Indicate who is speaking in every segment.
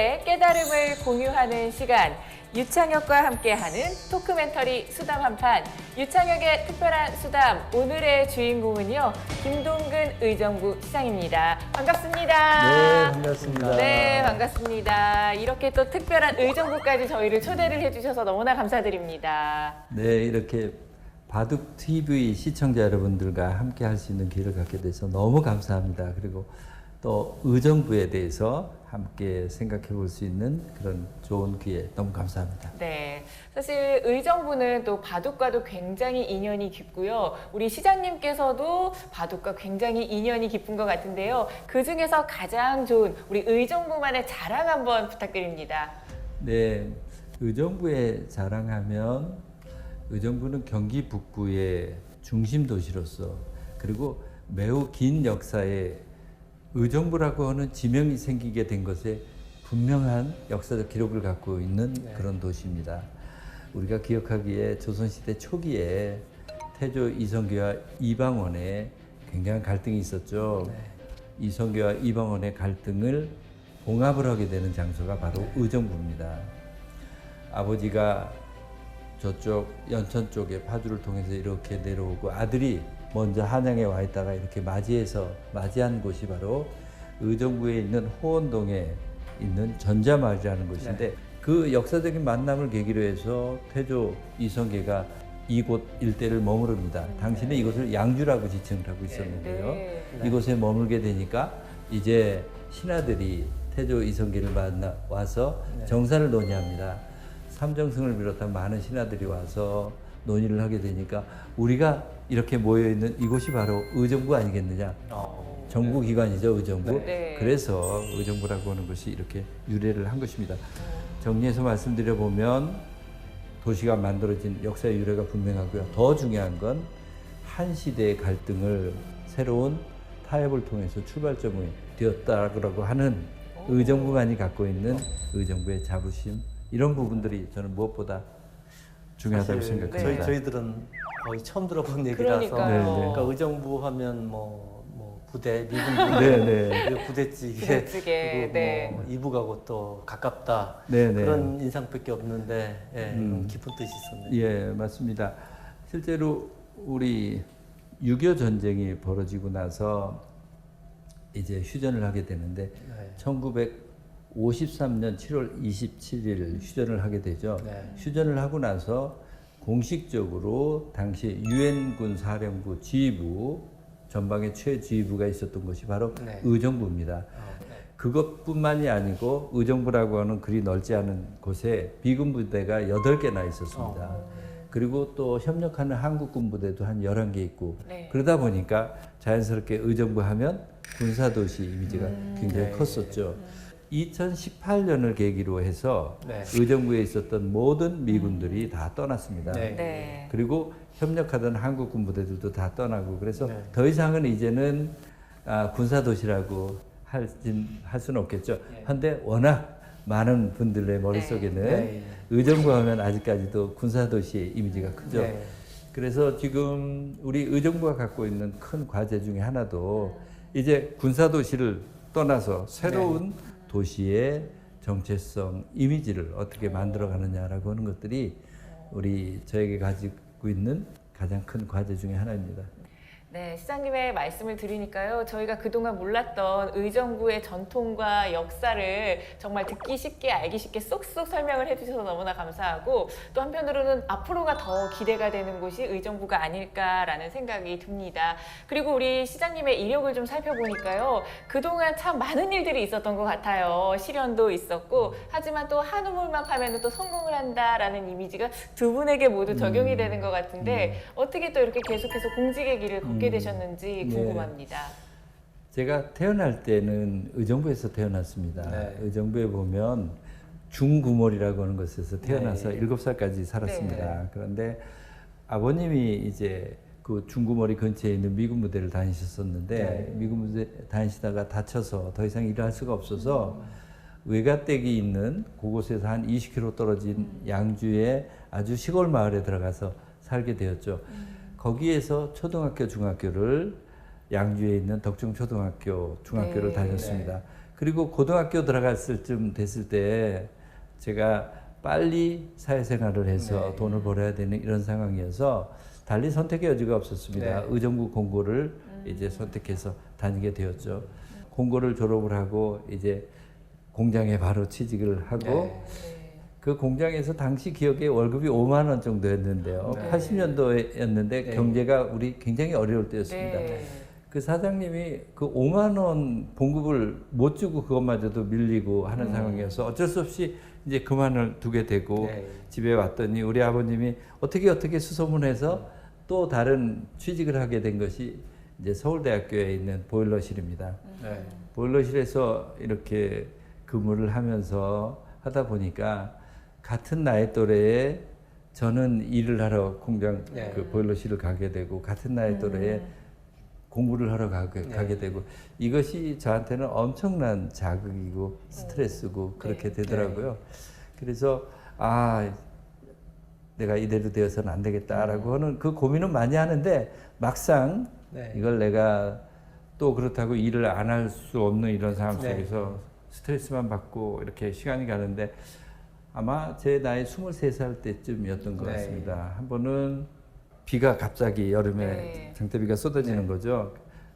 Speaker 1: 우리의 깨달음을 공유하는 시간, 유창혁과 함께하는 토크멘터리 수담 한판. 유창혁의 특별한 수담, 오늘의 주인공은요, 김동근 의정부 시장입니다. 반갑습니다.
Speaker 2: 네, 반갑습니다.
Speaker 1: 네, 반갑습니다. 이렇게 또 특별한 의정부까지 저희를 초대를 해주셔서 너무나 감사드립니다.
Speaker 2: 네, 이렇게 바둑TV 시청자 여러분들과 함께 할 수 있는 기회를 갖게 돼서 너무 감사합니다. 그리고 또 의정부에 대해서 함께 생각해 볼 수 있는 그런 좋은 기회 너무 감사합니다.
Speaker 1: 네, 사실 의정부는 또 바둑과도 굉장히 인연이 깊고요. 우리 시장님께서도 바둑과 굉장히 인연이 깊은 것 같은데요. 그 중에서 가장 좋은 우리 의정부만의 자랑 한번 부탁드립니다.
Speaker 2: 네, 의정부에 자랑하면 의정부는 경기 북부의 중심 도시로서 그리고 매우 긴 역사에 의정부라고 하는 지명이 생기게 된 것에 분명한 역사적 기록을 갖고 있는 그런 도시입니다. 우리가 기억하기에 조선시대 초기에 태조 이성계와 이방원의 굉장한 갈등이 있었죠. 이성계와 이방원의 갈등을 봉합을 하게 되는 장소가 바로 의정부입니다. 아버지가 저쪽 연천 쪽에 파주를 통해서 이렇게 내려오고 아들이 먼저 한양에 와 있다가 이렇게 맞이한 곳이 바로 의정부에 있는 호원동에 있는 전자마을이라는 곳인데 그 역사적인 만남을 계기로 해서 태조 이성계가 이곳 일대를 머무릅니다. 당시는 이곳을 양주라고 지칭을 하고 있었는데요. 이곳에 머물게 되니까 이제 신하들이 태조 이성계를 만나 와서 정사를 논의합니다. 삼정승을 비롯한 많은 신하들이 와서 논의를 하게 되니까 우리가 이렇게 모여있는 이곳이 바로 의정부 아니겠느냐. 정부기관이죠, 의정부.
Speaker 1: 네.
Speaker 2: 그래서 의정부라고 하는 것이 이렇게 유래를 한 것입니다. 정리해서 말씀드려보면 도시가 만들어진 역사의 유래가 분명하고요. 더 중요한 건 한 시대의 갈등을 새로운 타협을 통해서 출발점이 되었다고 하는 의정부만이 갖고 있는 의정부의 자부심, 이런 부분들이 저는 무엇보다 중요하다고 생각합니다.
Speaker 3: 저희들은 거의 처음 들어본 얘기라서
Speaker 1: 그러니까요.
Speaker 3: 그러니까 의정부 하면 뭐 부대, 미군 부대, 부대찌개, 그리고
Speaker 1: 네.
Speaker 3: 뭐 이북하고 또 가깝다
Speaker 2: 네, 네.
Speaker 3: 그런 인상밖에 없는데 깊은 뜻이 있었네요.
Speaker 2: 예, 맞습니다. 실제로 우리 6.25 전쟁이 벌어지고 나서 이제 휴전을 하게 되는데 1953년 7월 27일 휴전을 하게 되죠. 휴전을 하고 나서 공식적으로 당시 유엔군 사령부 지휘부 전방에 최지휘부가 있었던 것이 바로 의정부입니다. 그것뿐만이 아니고 의정부라고 하는 그리 넓지 않은 곳에 미군 부대가 8개나 있었습니다. 그리고 또 협력하는 한국군 부대도 한 11개 있고 그러다 보니까 자연스럽게 의정부 하면 군사도시 이미지가 굉장히 컸었죠. 2018년을 계기로 해서 의정부에 있었던 모든 미군들이 다 떠났습니다. 그리고 협력하던 한국군 부대들도 다 떠나고 그래서 더 이상은 이제는 군사도시라고 할 수는 없겠죠. 그런데 워낙 많은 분들의 머릿속에는 의정부 하면 아직까지도 군사도시의 이미지가 크죠. 그래서 지금 우리 의정부가 갖고 있는 큰 과제 중에 하나도 이제 군사도시를 떠나서 새로운 도시의 정체성, 이미지를 어떻게 만들어가느냐라고 하는 것들이 저에게 가지고 있는 가장 큰 과제 중에 하나입니다.
Speaker 1: 네, 시장님의 말씀을 들으니까요. 저희가 그동안 몰랐던 의정부의 전통과 역사를 정말 듣기 쉽게, 알기 쉽게 쏙쏙 설명을 해주셔서 너무나 감사하고 또 한편으로는 앞으로가 더 기대가 되는 곳이 의정부가 아닐까라는 생각이 듭니다. 그리고 우리 시장님의 이력을 좀 살펴보니까요. 그동안 참 많은 일들이 있었던 것 같아요. 시련도 있었고 하지만 또 한 우물만 파면 또 성공을 한다라는 이미지가 두 분에게 모두 적용이 되는 것 같은데 어떻게 또 이렇게 계속해서 공직의 길을 걷게 되셨는지 궁금합니다.
Speaker 2: 제가 태어날 때는 의정부에서 태어났습니다. 의정부에 보면 중구몰이라고 하는 곳에서 태어나서 7살까지 살았습니다. 그런데 아버님이 이제 그 중구몰이 근처에 있는 미군 부대를 다니셨었는데 미군 부대 다니시다가 다쳐서 더 이상 일을 할 수가 없어서 외가댁이 있는 그곳에서 한 20km 떨어진 양주의 아주 시골 마을에 들어가서 살게 되었죠. 거기에서 초등학교, 중학교를 양주에 있는 덕중초등학교, 중학교를 다녔습니다. 그리고 고등학교 들어갔을 쯤 됐을 때 제가 빨리 사회생활을 해서
Speaker 3: 네.
Speaker 2: 돈을 벌어야 되는 이런 상황이어서 달리 선택의 여지가 없었습니다.
Speaker 3: 네.
Speaker 2: 의정부 공고를 이제 선택해서 다니게 되었죠. 공고를 졸업을 하고 이제 공장에 바로 취직을 하고
Speaker 3: 네.
Speaker 2: 그 공장에서 당시 기억에 월급이 5만 원 정도였는데요.
Speaker 3: 네.
Speaker 2: 80년도였는데
Speaker 3: 네.
Speaker 2: 경제가 우리 굉장히 어려울 때였습니다.
Speaker 1: 네.
Speaker 2: 그 사장님이 그 5만 원 봉급을 못 주고 그것마저도 밀리고 하는 상황이어서 어쩔 수 없이 이제 그만을 두게 되고
Speaker 3: 네.
Speaker 2: 집에 왔더니 우리 아버님이 어떻게 수소문해서 또 다른 취직을 하게 된 것이 이제 서울대학교에 있는 보일러실입니다.
Speaker 3: 네.
Speaker 2: 보일러실에서 이렇게 근무를 하면서 하다 보니까 같은 나이 또래에 저는 일을 하러 공장
Speaker 3: 네.
Speaker 2: 그 보일러실을 가게 되고 같은 나이 또래에 공부를 하러 가게 되고 이것이 저한테는 엄청난 자극이고 스트레스고 그렇게 되더라고요. 그래서 내가 이대로 되어서는 안 되겠다라고 하는 그 고민은 많이 하는데 막상
Speaker 3: 네.
Speaker 2: 이걸 내가 또 그렇다고 일을 안 할 수 없는 이런 상황
Speaker 3: 네.
Speaker 2: 속에서 스트레스만 받고 이렇게 시간이 가는데 아마 제 나이 23살 때쯤이었던 것
Speaker 3: 네.
Speaker 2: 같습니다. 한 번은 비가 갑자기 여름에
Speaker 1: 네.
Speaker 2: 장대비가 쏟아지는
Speaker 3: 네.
Speaker 2: 거죠.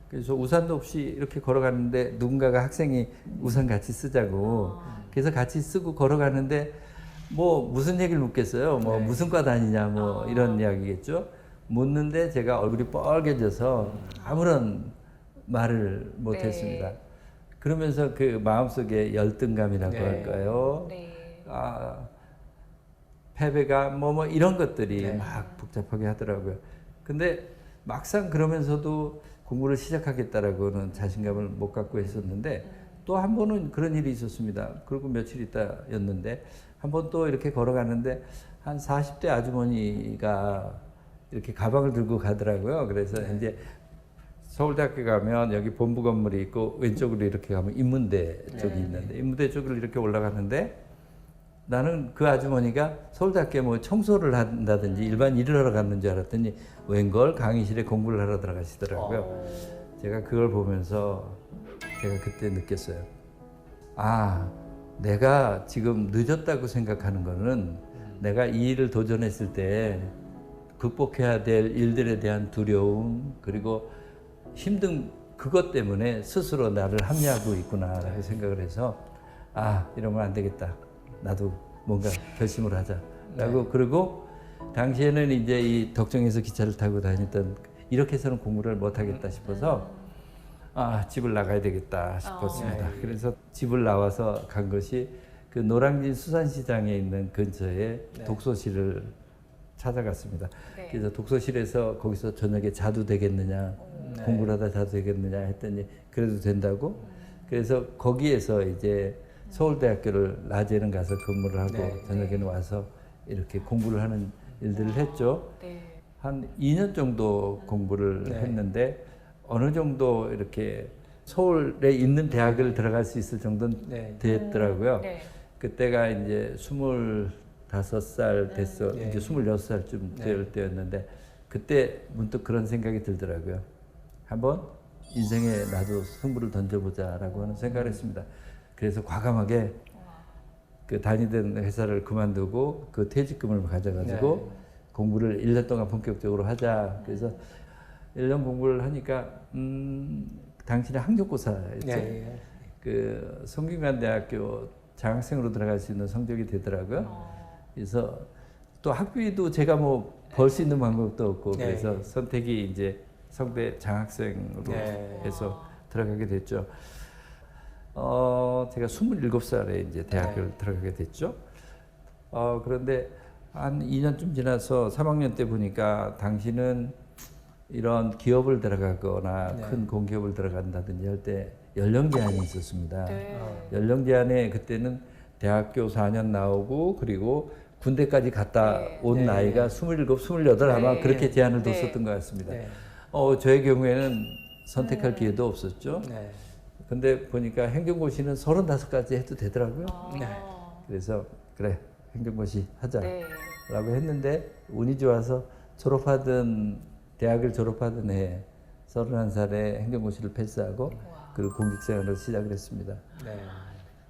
Speaker 2: 그래서 우산도 없이 이렇게 걸어가는데 누군가가 학생이 우산 같이 쓰자고 그래서 같이 쓰고 걸어가는데 뭐 무슨 얘기를 묻겠어요. 뭐
Speaker 3: 네.
Speaker 2: 무슨 과 다니냐 뭐 이런 이야기겠죠. 묻는데 제가 얼굴이 뻘개져서 아무런 말을 못했습니다.
Speaker 1: 네.
Speaker 2: 그러면서 그 마음속에 열등감이라고
Speaker 3: 네.
Speaker 2: 할까요?
Speaker 1: 네.
Speaker 2: 패배가 뭐 이런 것들이
Speaker 3: 네.
Speaker 2: 막 복잡하게 하더라고요. 근데 막상 그러면서도 공부를 시작하겠다라고는 자신감을 못 갖고 했었는데 또 한 번은 그런 일이 있었습니다. 그리고 며칠 있다였는데 한 번 또 이렇게 걸어가는데 한 40대 아주머니가 이렇게 가방을 들고 가더라고요. 그래서 이제 서울대학교 가면 여기 본부 건물이 있고 왼쪽으로 이렇게 가면 인문대 쪽이 있는데 인문대 쪽으로 이렇게 올라가는데 나는 그 아주머니가 서울대학교에 뭐 청소를 한다든지 일반 일을 하러 갔는 줄 알았더니 웬걸 강의실에 공부를 하러 들어가시더라고요. 제가 그걸 보면서 제가 그때 느꼈어요. 내가 지금 늦었다고 생각하는 거는 내가 이 일을 도전했을 때 극복해야 될 일들에 대한 두려움 그리고 힘든 그것 때문에 스스로 나를 합리하고 있구나라고 생각을 해서 이러면 안 되겠다. 나도 뭔가 결심을 하자라고 그러고 당시에는 이제 이 덕정에서 기차를 타고 다녔던 이렇게 해서는 공부를 못 하겠다 싶어서 집을 나가야 되겠다 싶었습니다. 그래서 집을 나와서 간 것이 그 노량진 수산시장에 있는 근처에 독서실을 찾아갔습니다.
Speaker 1: 네.
Speaker 2: 그래서 독서실에서 거기서 저녁에 자도 되겠느냐 공부를 하다 자도 되겠느냐 했더니 그래도 된다고 그래서 거기에서 이제 서울대학교를 낮에는 가서 근무를 하고 저녁에는 와서 이렇게 공부를 하는 일들을 했죠.
Speaker 1: 네.
Speaker 2: 한 2년 정도 공부를 했는데 어느 정도 이렇게 서울에 있는 대학을 들어갈 수 있을 정도는 됐더라고요.
Speaker 1: 네.
Speaker 2: 그때가 이제 25살 됐어.
Speaker 3: 네.
Speaker 2: 이제 26살쯤 될 때였는데 그때 문득 그런 생각이 들더라고요. 한번 인생에 나도 승부를 던져보자라고 하는 생각을 했습니다. 그래서 과감하게 그 다니던 회사를 그만두고 그 퇴직금을 가져가지고 공부를 1년 동안 본격적으로 하자. 그래서 1년 공부를 하니까 당신이 항적고사였죠. 그 성균관대학교 장학생으로 들어갈 수 있는 성적이 되더라고요. 그래서 또 학비도 제가 뭐 벌 수 있는 방법도 없고 그래서 선택이 이제 성대 장학생으로 해서 들어가게 됐죠. 제가 27살에 이제 대학을 들어가게 됐죠. 그런데 한 2년쯤 지나서 3학년 때 보니까 당신은 이런 기업을 들어가거나 큰 공기업을 들어간다든지 할 때 연령 제한이 있었습니다. 연령 제한에 그때는 대학교 4년 나오고 그리고 군대까지 갔다 온 나이가 27, 28 아마 그렇게 제한을 뒀었던 것 같습니다. 저의 경우에는 선택할 기회도 없었죠. 근데 보니까 행정고시는 35까지 해도 되더라고요. 그래서 그래 행정고시 하자라고 했는데 운이 좋아서 대학을 졸업하던 해 31살에 행정고시를 패스하고 그리고 공직 생활을 시작을 했습니다.
Speaker 3: 네.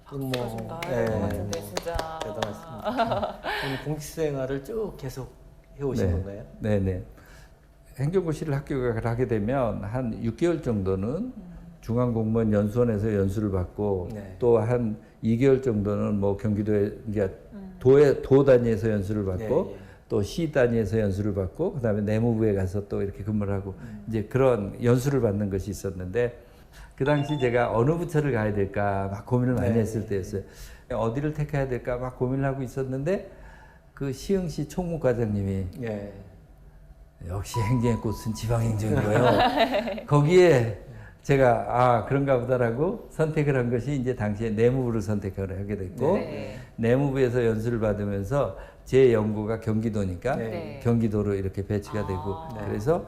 Speaker 1: 박수 좀 나야
Speaker 3: 네.
Speaker 1: 될것 같은데 진짜.
Speaker 3: 대단하십니다. 그럼 공직 생활을 쭉 계속 해오신
Speaker 2: 네.
Speaker 3: 건가요?
Speaker 2: 네네. 행정고시를 합격을 하게 되면 한 6개월 정도는 중앙공무원 연수원에서 연수를 받고
Speaker 3: 네.
Speaker 2: 또 한 2개월 정도는 뭐 경기도에 이제 도 단위에서 연수를 받고
Speaker 3: 예, 예.
Speaker 2: 또 시 단위에서 연수를 받고 그다음에 내무부에 가서 또 이렇게 근무를 하고 이제 그런 연수를 받는 것이 있었는데 그 당시 제가 어느 부처를 가야 될까 막 고민을 많이
Speaker 3: 네.
Speaker 2: 했을 때였어요. 어디를 택해야 될까 막 고민을 하고 있었는데 그 시흥시 총무과장님이
Speaker 3: 예.
Speaker 2: 역시 행정의 꽃은 지방행정이고요. 거기에 제가 아 그런가 보다라고 선택을 한 것이 이제 당시에 내무부를 선택을 하게 됐고
Speaker 1: 네.
Speaker 2: 내무부에서 연수를 받으면서 제 연구가 경기도니까
Speaker 1: 네.
Speaker 2: 경기도로 이렇게 배치가 되고
Speaker 1: 네.
Speaker 2: 그래서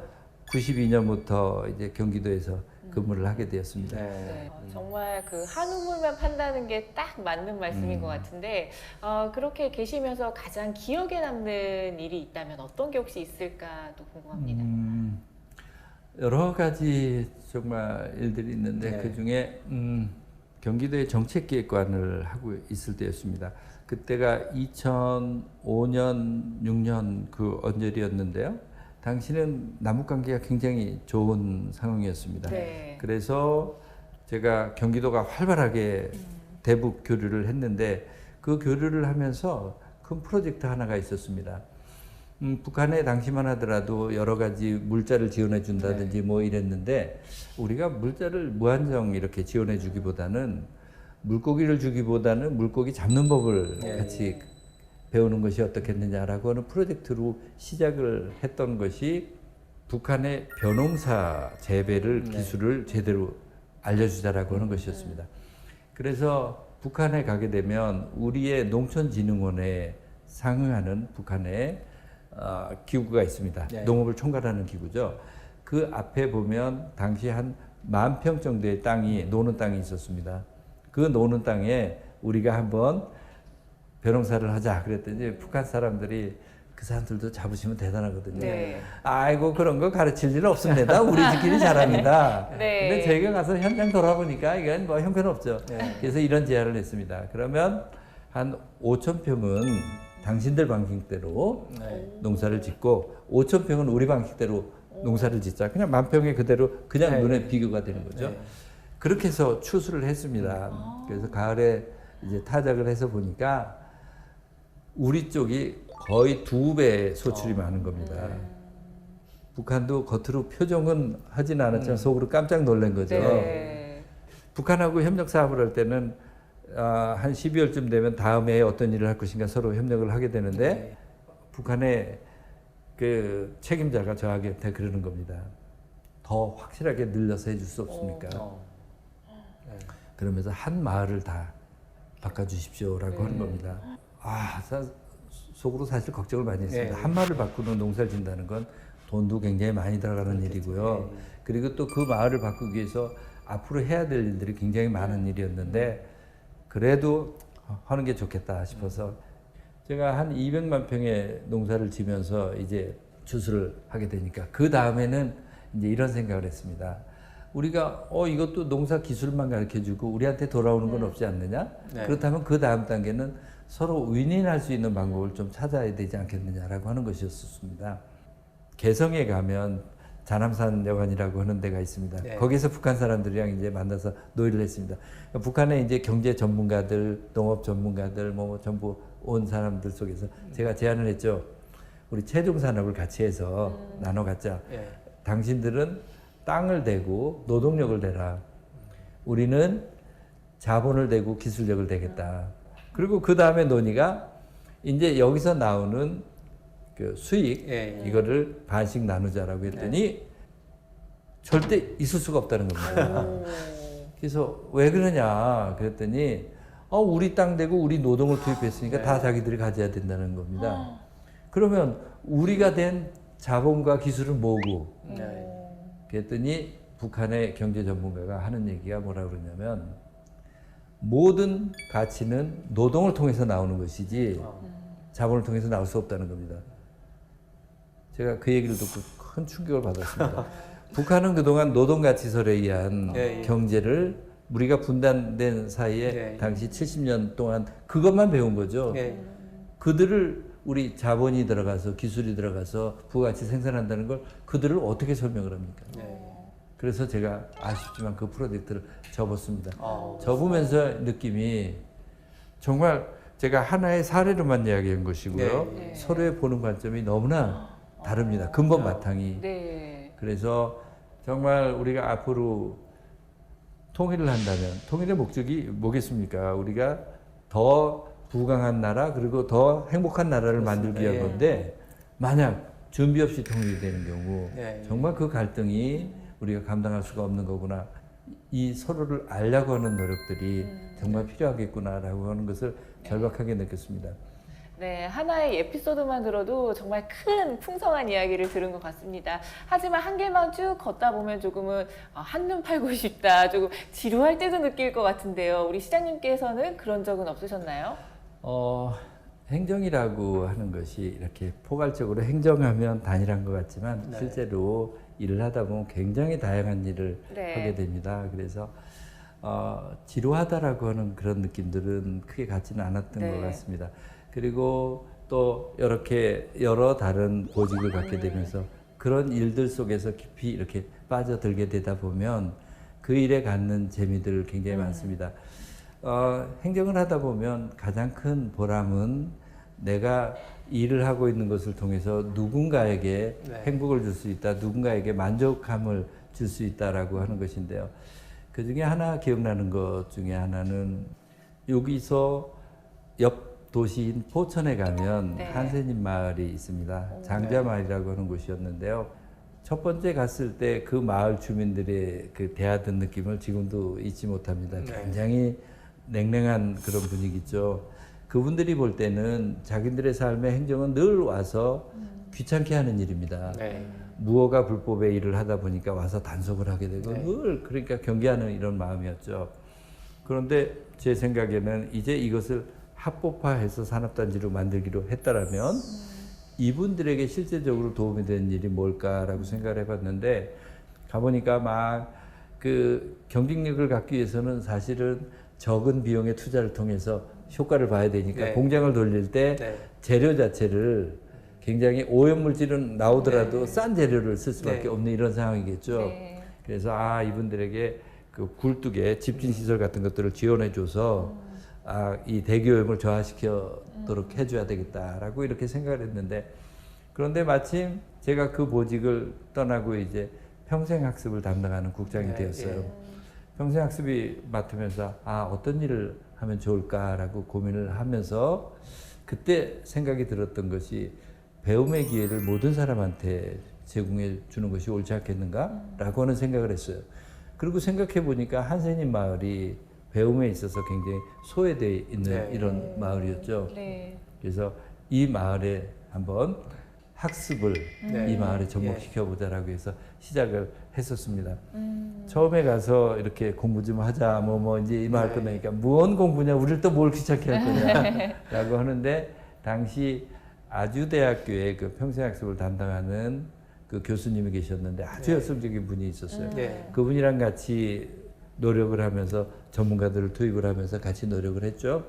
Speaker 2: 92년부터 이제 경기도에서 근무를 하게 되었습니다.
Speaker 3: 네.
Speaker 1: 네, 정말 그 한우물만 판다는 게 딱 맞는 말씀인 것 같은데 그렇게 계시면서 가장 기억에 남는 일이 있다면 어떤 게 혹시 있을까도 궁금합니다.
Speaker 2: 여러 가지 정말 일들이 있는데
Speaker 3: 네.
Speaker 2: 그 중에 경기도의 정책기획관을 하고 있을 때였습니다. 그때가 2005년, 6년 그 언저리였는데요. 당시는 남북관계가 굉장히 좋은 상황이었습니다.
Speaker 1: 네.
Speaker 2: 그래서 제가 경기도가 활발하게 대북 교류를 했는데 그 교류를 하면서 큰 프로젝트 하나가 있었습니다. 북한에 당시만 하더라도 여러 가지 물자를 지원해 준다든지 뭐 이랬는데 우리가 물자를 무한정 이렇게 지원해 주기보다는 물고기를 주기보다는 물고기 잡는 법을 같이 배우는 것이 어떻겠느냐라고 하는 프로젝트로 시작을 했던 것이 북한의 벼농사 재배를 기술을 제대로 알려주자라고 하는 것이었습니다. 그래서 북한에 가게 되면 우리의 농촌진흥원에 상응하는 북한의 기구가 있습니다.
Speaker 3: 네.
Speaker 2: 농업을 총괄하는 기구죠. 그 앞에 보면 당시 한 10,000평 정도의 땅이 노는 땅이 있었습니다. 그 노는 땅에 우리가 한번 벼농사를 하자 그랬더니 북한 사람들이 그 사람들도 잡으시면 대단하거든요.
Speaker 1: 네.
Speaker 2: 아이고 그런 거 가르칠 일 없습니다. 우리들끼리 잘합니다.
Speaker 1: 네.
Speaker 2: 근데 저희가 가서 현장 돌아보니까 이건 뭐 형편없죠.
Speaker 3: 네.
Speaker 2: 그래서 이런 제안을 했습니다. 그러면 한 5,000평은 당신들 방식대로
Speaker 3: 네.
Speaker 2: 농사를 짓고 5,000평은 우리 방식대로 농사를 짓자. 그냥 10,000평에 그대로 그냥
Speaker 3: 네.
Speaker 2: 눈에 비교가 되는 거죠.
Speaker 3: 네.
Speaker 2: 그렇게 해서 추수를 했습니다. 그래서 가을에 이제 타작을 해서 보니까 우리 쪽이 거의 2배 소출이 많은 겁니다. 북한도 겉으로 표정은 하진 않았지만 속으로 깜짝 놀란 거죠.
Speaker 1: 네.
Speaker 2: 북한하고 협력 사업을 할 때는 한 12월쯤 되면 다음 해에 어떤 일을 할 것인가 서로 협력을 하게 되는데
Speaker 3: 네.
Speaker 2: 북한의 그 책임자가 저한테 그러는 겁니다. 더 확실하게 늘려서 해줄 수 없습니까? 그러면서 한 마을을 다 바꿔주십시오라고 하는 겁니다. 속으로 사실 걱정을 많이 했습니다.
Speaker 3: 네.
Speaker 2: 한 마을을 바꾸는 농사를 짓는다는 건 돈도 굉장히 많이 들어가는 일이고요. 그리고 또 그 마을을 바꾸기 위해서 앞으로 해야 될 일들이 굉장히 많은 일이었는데 그래도 하는 게 좋겠다 싶어서 제가 한 200만 평의 농사를 지면서 이제 추수를 하게 되니까 그 다음에는 이제 이런 생각을 했습니다. 우리가 이것도 농사 기술만 가르쳐주고 우리한테 돌아오는 건 없지 않느냐?
Speaker 3: 네.
Speaker 2: 그렇다면 그 다음 단계는 서로 윈윈할 수 있는 방법을 좀 찾아야 되지 않겠느냐라고 하는 것이었습니다. 개성에 가면 자남산 여관이라고 하는 데가 있습니다.
Speaker 3: 네.
Speaker 2: 거기서 북한 사람들이랑 이제 만나서 논의를 했습니다. 북한의 이제 경제 전문가들, 농업 전문가들, 뭐 전부 온 사람들 속에서 제가 제안을 했죠. 우리 체중 산업을 같이 해서 나눠 갖자.
Speaker 3: 예.
Speaker 2: 당신들은 땅을 대고 노동력을 대라. 우리는 자본을 대고 기술력을 대겠다. 그리고 그 다음에 논의가 이제 여기서 나오는 그 수익 이거를 반씩 나누자라고 했더니 절대 있을 수가 없다는 겁니다. 그래서 왜 그러냐 그랬더니 우리 땅 대고 우리 노동을 투입했으니까 다 자기들이 가져야 된다는 겁니다. 그러면 우리가 된 자본과 기술은 뭐고? 그랬더니 북한의 경제 전문가가 하는 얘기가 뭐라 그러냐면 모든 가치는 노동을 통해서 나오는 것이지 자본을 통해서 나올 수 없다는 겁니다. 제가 그 얘기를 듣고 큰 충격을 받았습니다. 북한은 그동안 노동가치설에 의한
Speaker 3: 예, 예.
Speaker 2: 경제를 우리가 분단된 사이에
Speaker 3: 예, 예.
Speaker 2: 당시 70년 동안 그것만 배운 거죠.
Speaker 3: 예.
Speaker 2: 그들을 우리 자본이 들어가서 기술이 들어가서 부가가치 생산한다는 걸 그들을 어떻게 설명을 합니까?
Speaker 3: 예.
Speaker 2: 그래서 제가 아쉽지만 그 프로젝트를 접었습니다.
Speaker 3: 아,
Speaker 2: 접으면서 느낌이 정말 제가 하나의 사례로만 이야기한 것이고요.
Speaker 3: 네.
Speaker 2: 서로의 보는 관점이 너무나 다릅니다. 근본 바탕이.
Speaker 1: 네.
Speaker 2: 그래서 정말 우리가 앞으로 통일을 한다면 통일의 목적이 뭐겠습니까? 우리가 더 부강한 나라 그리고 더 행복한 나라를 만들기 위한
Speaker 3: 예.
Speaker 2: 건데 만약 준비 없이 통일이 되는 경우
Speaker 3: 예.
Speaker 2: 정말 그 갈등이 우리가 감당할 수가 없는 거구나. 이 서로를 알려고 하는 노력들이 정말 필요하겠구나라고 하는 것을 절박하게 느꼈습니다.
Speaker 1: 네, 하나의 에피소드만 들어도 정말 큰 풍성한 이야기를 들은 것 같습니다. 하지만 한 길만 쭉 걷다 보면 조금은 한눈 팔고 싶다, 조금 지루할 때도 느낄 것 같은데요. 우리 시장님께서는 그런 적은 없으셨나요?
Speaker 2: 행정이라고 하는 것이 이렇게 포괄적으로 행정하면 단일한 것 같지만
Speaker 3: 네.
Speaker 2: 실제로 일을 하다 보면 굉장히 다양한 일을
Speaker 1: 네.
Speaker 2: 하게 됩니다. 그래서 지루하다라고 하는 그런 느낌들은 크게 갖지는 않았던
Speaker 1: 네.
Speaker 2: 것 같습니다. 그리고 또 이렇게 여러 다른 보직을 갖게 되면서 그런 일들 속에서 깊이 이렇게 빠져들게 되다 보면 그 일에 갖는 재미들 굉장히 많습니다. 행정을 하다 보면 가장 큰 보람은 내가 일을 하고 있는 것을 통해서 누군가에게
Speaker 3: 네.
Speaker 2: 행복을 줄 수 있다, 누군가에게 만족감을 줄 수 있다라고 하는 것인데요. 그 중에 하나 기억나는 것 중에 하나는 여기서 옆 도시인 포천에 가면
Speaker 1: 네.
Speaker 2: 한센인 마을이 있습니다. 장자마을이라고 하는 곳이었는데요. 첫 번째 갔을 때 그 마을 주민들의 그 대하던 느낌을 지금도 잊지 못합니다.
Speaker 3: 네.
Speaker 2: 굉장히 냉랭한 그런 분위기죠. 그분들이 볼 때는 자기들의 삶의 행정은 늘 와서 귀찮게 하는 일입니다.
Speaker 3: 네.
Speaker 2: 무허가 불법의 일을 하다 보니까 와서 단속을 하게 되고
Speaker 3: 네.
Speaker 2: 늘 그러니까 경계하는 이런 마음이었죠. 그런데 제 생각에는 이제 이것을 합법화해서 산업단지로 만들기로 했다라면 이분들에게 실제적으로 도움이 되는 일이 뭘까라고 생각을 해봤는데 가보니까 막 그 경쟁력을 갖기 위해서는 사실은 적은 비용의 투자를 통해서 효과를 봐야 되니까
Speaker 3: 네.
Speaker 2: 공장을 돌릴 때
Speaker 3: 네.
Speaker 2: 재료 자체를 굉장히 오염물질은 나오더라도
Speaker 3: 네.
Speaker 2: 싼 재료를 쓸 수밖에
Speaker 3: 네.
Speaker 2: 없는 이런 상황이겠죠.
Speaker 1: 네.
Speaker 2: 그래서 이분들에게 그 굴뚝에 집진 시설 같은 것들을 지원해줘서 이 대기오염을 저하시키도록 해줘야 되겠다라고 이렇게 생각을 했는데 그런데 마침 제가 그 보직을 떠나고 이제 평생학습을 담당하는 국장이
Speaker 3: 네,
Speaker 2: 되었어요.
Speaker 3: 예.
Speaker 2: 평생학습이 맡으면서 어떤 일을 하면 좋을까라고 고민을 하면서 그때 생각이 들었던 것이 배움의 기회를 모든 사람한테 제공해 주는 것이 옳지 않겠는가라고 하는 생각을 했어요. 그리고 생각해 보니까 한센인 마을이 배움에 있어서 굉장히 소외되어 있는
Speaker 3: 네.
Speaker 2: 이런 마을이었죠.
Speaker 1: 네.
Speaker 2: 그래서 이 마을에 한번 학습을
Speaker 3: 네.
Speaker 2: 이 마을에 접목시켜 보자라고 해서 시작을 했었습니다. 처음에 가서 이렇게 공부 좀 하자 뭐 이제 이 마을
Speaker 3: 네.
Speaker 2: 끝나니까 무언 공부냐 우리를 또 뭘 귀찮게 할 거냐라고 하는데 당시 아주대학교에 그 평생학습을 담당하는 그 교수님이 계셨는데 아주
Speaker 3: 네.
Speaker 2: 열성적인 분이 있었어요.
Speaker 3: 네.
Speaker 2: 그분이랑 같이 노력을 하면서 전문가들을 투입을 하면서 같이 노력을 했죠.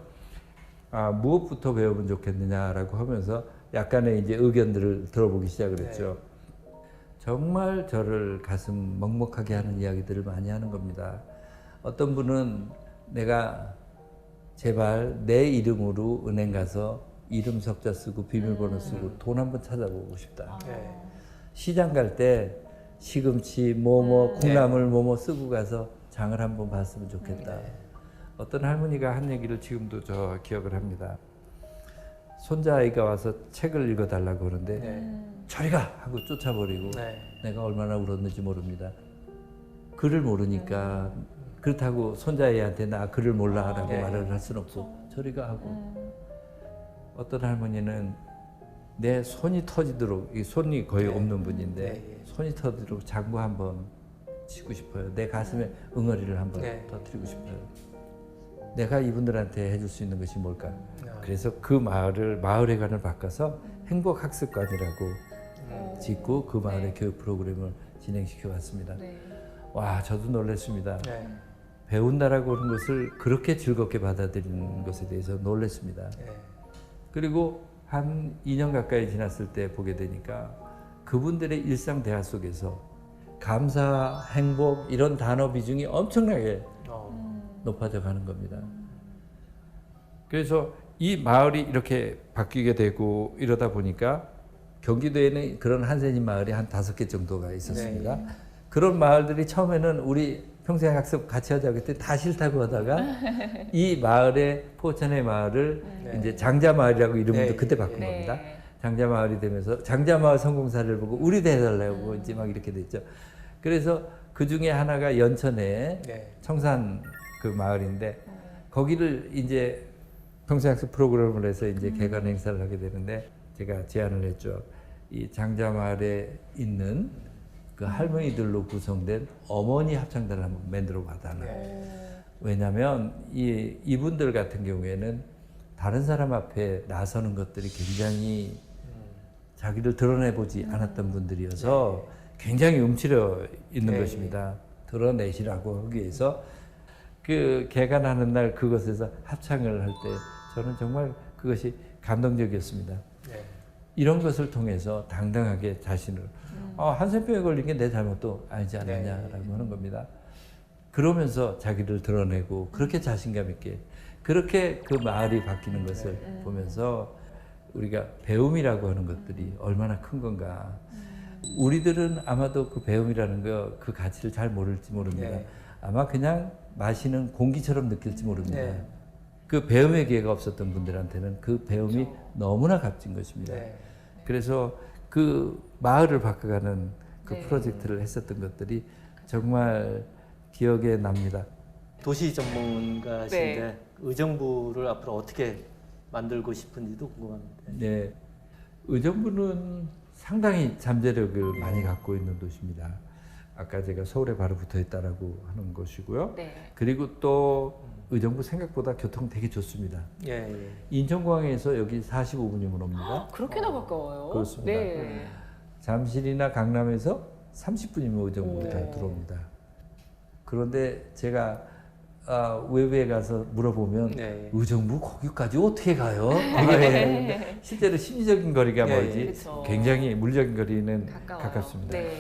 Speaker 2: 무엇부터 배우면 좋겠느냐라고 하면서 약간의 이제 의견들을 들어보기 시작을 했죠. 정말 저를 가슴 먹먹하게 하는 이야기들을 많이 하는 겁니다. 어떤 분은 내가 제발 내 이름으로 은행 가서 이름 석자 쓰고 비밀번호 쓰고 돈 한번 찾아보고 싶다.
Speaker 3: 네.
Speaker 2: 시장 갈 때 시금치 콩나물 쓰고 가서 장을 한번 봤으면 좋겠다. 어떤 할머니가 한 얘기를 지금도 저 기억을 합니다. 손자아이가 와서 책을 읽어달라고 하는데
Speaker 3: 네.
Speaker 2: 저리 가! 하고 쫓아버리고
Speaker 3: 네.
Speaker 2: 내가 얼마나 울었는지 모릅니다. 글을 모르니까 그렇다고 손자아이한테 나 글을 몰라라고
Speaker 3: 네.
Speaker 2: 말을 할 수는 없고 저리 가 하고 어떤 할머니는 내 손이 터지도록 이 손이 거의 없는 분인데
Speaker 3: 네.
Speaker 2: 손이 터지도록 장구 한번 치고 싶어요. 내 가슴에 응어리를 한번
Speaker 3: 네.
Speaker 2: 터뜨리고 싶어요. 내가 이분들한테 해줄 수 있는 것이 뭘까?
Speaker 3: 아.
Speaker 2: 그래서 그 마을회관을 바꿔서 행복학습관이라고 짓고 그 마을의 교육 프로그램을 진행시켜 왔습니다.
Speaker 1: 네.
Speaker 2: 와, 저도 놀랐습니다.
Speaker 3: 네.
Speaker 2: 배운다라고 하는 것을 그렇게 즐겁게 받아들이는 것에 대해서 놀랐습니다.
Speaker 3: 네.
Speaker 2: 그리고 한 2년 가까이 지났을 때 보게 되니까 그분들의 일상 대화 속에서 감사, 행복 이런 단어 비중이 엄청나게 높아져 가는 겁니다. 그래서 이 마을이 이렇게 바뀌게 되고 이러다 보니까 경기도에는 그런 한센인 마을이 한 5개 정도가 있었습니다.
Speaker 3: 네.
Speaker 2: 그런 마을들이 처음에는 우리 평생 학습 같이 하자고 했더니 다 싫다고 하다가 이 마을의 포천의 마을을
Speaker 3: 네.
Speaker 2: 이제 장자마을이라고 이름도
Speaker 3: 네.
Speaker 2: 그때 바꾼
Speaker 1: 네.
Speaker 2: 겁니다. 장자마을이 되면서 장자마을 성공 사례를 보고 우리도 해달라고 이제 막 이렇게 됐죠. 그래서 그 중에 하나가 연천의
Speaker 3: 네.
Speaker 2: 청산 그 마을인데 거기를 이제 평생학습 프로그램을 해서 이제 개관 행사를 하게 되는데 제가 제안을 했죠. 이 장자마을에 있는 그 할머니들로 구성된 어머니 합창단을 한번 만들어 봐달라.
Speaker 3: 네.
Speaker 2: 왜냐하면 이분들 같은 경우에는 다른 사람 앞에 나서는 것들이 굉장히 자기를 드러내보지 않았던 분들이어서 굉장히 움츠려 있는
Speaker 3: 네.
Speaker 2: 것입니다. 드러내시라고 하기 위해서 그 개관하는 날 그것에서 합창을 할 때 저는 정말 그것이 감동적이었습니다.
Speaker 3: 네.
Speaker 2: 이런 것을 통해서 당당하게 자신을 한센병에 걸린 게 내 잘못도 아니지 않느냐라고 하는 겁니다. 그러면서 자기를 드러내고 그렇게 자신감 있게 그렇게 그 마을이 바뀌는 것을 보면서 우리가 배움이라고 하는 것들이 얼마나 큰 건가. 우리들은 아마도 그 배움이라는 거 그 가치를 잘 모를지 모릅니다.
Speaker 3: 네.
Speaker 2: 아마 그냥 마시는 공기처럼 느낄지 모릅니다.
Speaker 3: 네.
Speaker 2: 그 배움의 기회가 없었던 분들한테는 그 배움이 너무나 값진 것입니다.
Speaker 3: 네.
Speaker 2: 그래서 그 마을을 바꿔가는 그
Speaker 1: 네.
Speaker 2: 프로젝트를 했었던 것들이 정말 기억에 납니다.
Speaker 3: 도시 전문가신데
Speaker 1: 네.
Speaker 3: 의정부를 앞으로 어떻게 만들고 싶은지도 궁금합니다.
Speaker 2: 네, 의정부는 상당히 잠재력을 많이 갖고 있는 도시입니다. 아까 제가 서울에 바로 붙어 있다라고 하는 것이고요.
Speaker 1: 네.
Speaker 2: 그리고 또 의정부 생각보다 교통 되게 좋습니다.
Speaker 3: 예, 예.
Speaker 2: 인천공항에서 여기 45분이면 옵니다.
Speaker 1: 그렇게나 가까워요?
Speaker 2: 그렇습니다.
Speaker 1: 네.
Speaker 2: 잠실이나 강남에서 30분이면 의정부로 다
Speaker 1: 오.
Speaker 2: 들어옵니다. 그런데 제가 외부에 가서 물어보면
Speaker 3: 네.
Speaker 2: 의정부 거기까지 어떻게 가요? 되게 실제로 심리적인 거리가
Speaker 3: 네.
Speaker 2: 멀지
Speaker 1: 그쵸.
Speaker 2: 굉장히 물리적인 거리는
Speaker 1: 가까워요.
Speaker 2: 가깝습니다.
Speaker 1: 네.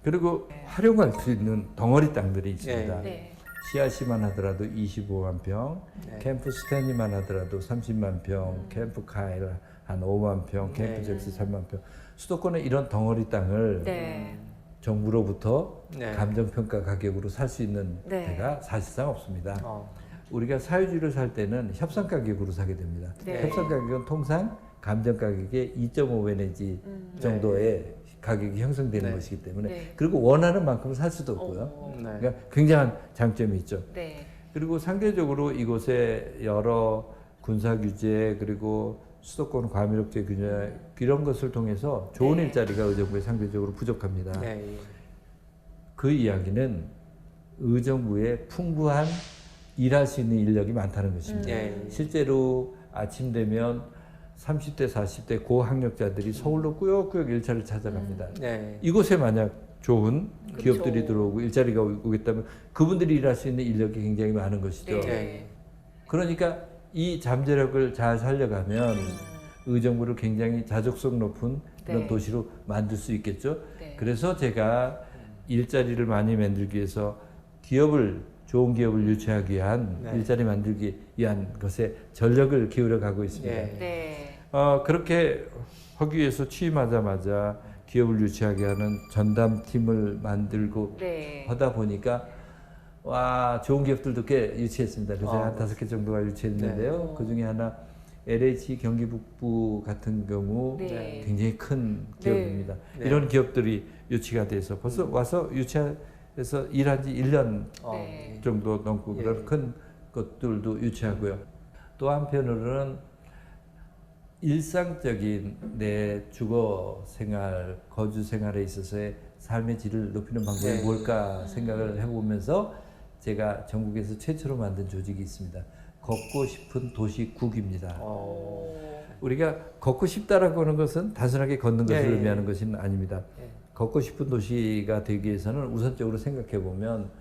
Speaker 2: 그리고 활용할 수 있는 덩어리 땅들이 있습니다.
Speaker 1: 네.
Speaker 2: CRC만 하더라도 25만 평,
Speaker 3: 네.
Speaker 2: 캠프 스탠리만 하더라도 30만 평, 캠프 카일 한 5만 평, 캠프
Speaker 3: 네.
Speaker 2: 잭스 3만 평. 수도권에 이런 덩어리 땅을
Speaker 1: 네.
Speaker 2: 정부로부터
Speaker 3: 네.
Speaker 2: 감정평가 가격으로 살 수 있는
Speaker 1: 네.
Speaker 2: 데가 사실상 없습니다.
Speaker 3: 어.
Speaker 2: 우리가 사유지를 살 때는 협상 가격으로 사게 됩니다.
Speaker 1: 네.
Speaker 2: 협상 가격은 통상 감정 가격의 2.5배 내지 정도의 가격이 형성되는
Speaker 3: 네.
Speaker 2: 것이기 때문에
Speaker 1: 네.
Speaker 2: 그리고 원하는 만큼 살 수도 없고요.
Speaker 1: 어.
Speaker 3: 네.
Speaker 2: 그러니까 굉장한 장점이 있죠.
Speaker 1: 네.
Speaker 2: 그리고 상대적으로 이곳에 여러 군사 규제 그리고 수도권 과밀업체 규제 이런 것을 통해서 좋은
Speaker 1: 네.
Speaker 2: 일자리가 의정부에 상대적으로 부족합니다.
Speaker 3: 네. 예.
Speaker 2: 그 이야기는 의정부에 풍부한 일할 수 있는 인력이 많다는 것입니다.
Speaker 3: 예.
Speaker 2: 실제로 아침 되면 30대, 40대 고학력자들이 서울로 꾸역꾸역 일자리를 찾아갑니다.
Speaker 3: 네.
Speaker 2: 이곳에 만약 좋은 기업들이
Speaker 1: 그렇죠.
Speaker 2: 들어오고 일자리가 오겠다면 그분들이 일할 수 있는 인력이 굉장히 많은 것이죠.
Speaker 3: 네.
Speaker 2: 그러니까 이 잠재력을 잘 살려가면 의정부를 굉장히 자족성 높은 그런
Speaker 1: 네.
Speaker 2: 도시로 만들 수 있겠죠.
Speaker 1: 네.
Speaker 2: 그래서 제가 일자리를 많이 만들기 위해서 좋은 기업을 유치하기 위한
Speaker 3: 네.
Speaker 2: 일자리 만들기 위한 것에 전력을 기울여 가고 있습니다.
Speaker 3: 네.
Speaker 1: 네.
Speaker 2: 그렇게 하기 위해서 취임하자마자 기업을 유치하게 하는 전담팀을 만들고
Speaker 1: 네.
Speaker 2: 하다 보니까 와 좋은 기업들도 꽤 유치했습니다. 그래서 한
Speaker 3: 네.
Speaker 2: 5개 정도가 유치했는데요.
Speaker 3: 네.
Speaker 2: 그 중에 하나 LH 경기북부 같은 경우
Speaker 1: 네.
Speaker 2: 굉장히 큰 기업입니다.
Speaker 3: 네.
Speaker 2: 이런 기업들이 유치가 돼서 벌써 와서 유치해서 일한 지 1년
Speaker 3: 어.
Speaker 1: 네.
Speaker 2: 정도 넘고
Speaker 3: 예.
Speaker 2: 그런 큰 것들도 유치하고요. 또 한편으로는 일상적인 내 주거 생활, 거주 생활에 있어서의 삶의 질을 높이는 방법이
Speaker 3: 네.
Speaker 2: 뭘까 생각을 해보면서 제가 전국에서 최초로 만든 조직이 있습니다. 걷고 싶은 도시국입니다.
Speaker 3: 어.
Speaker 2: 우리가 걷고 싶다라고 하는 것은 단순하게 걷는 것을
Speaker 3: 예, 예.
Speaker 2: 의미하는 것은 아닙니다.
Speaker 3: 예.
Speaker 2: 걷고 싶은 도시가 되기 위해서는 우선적으로 생각해 보면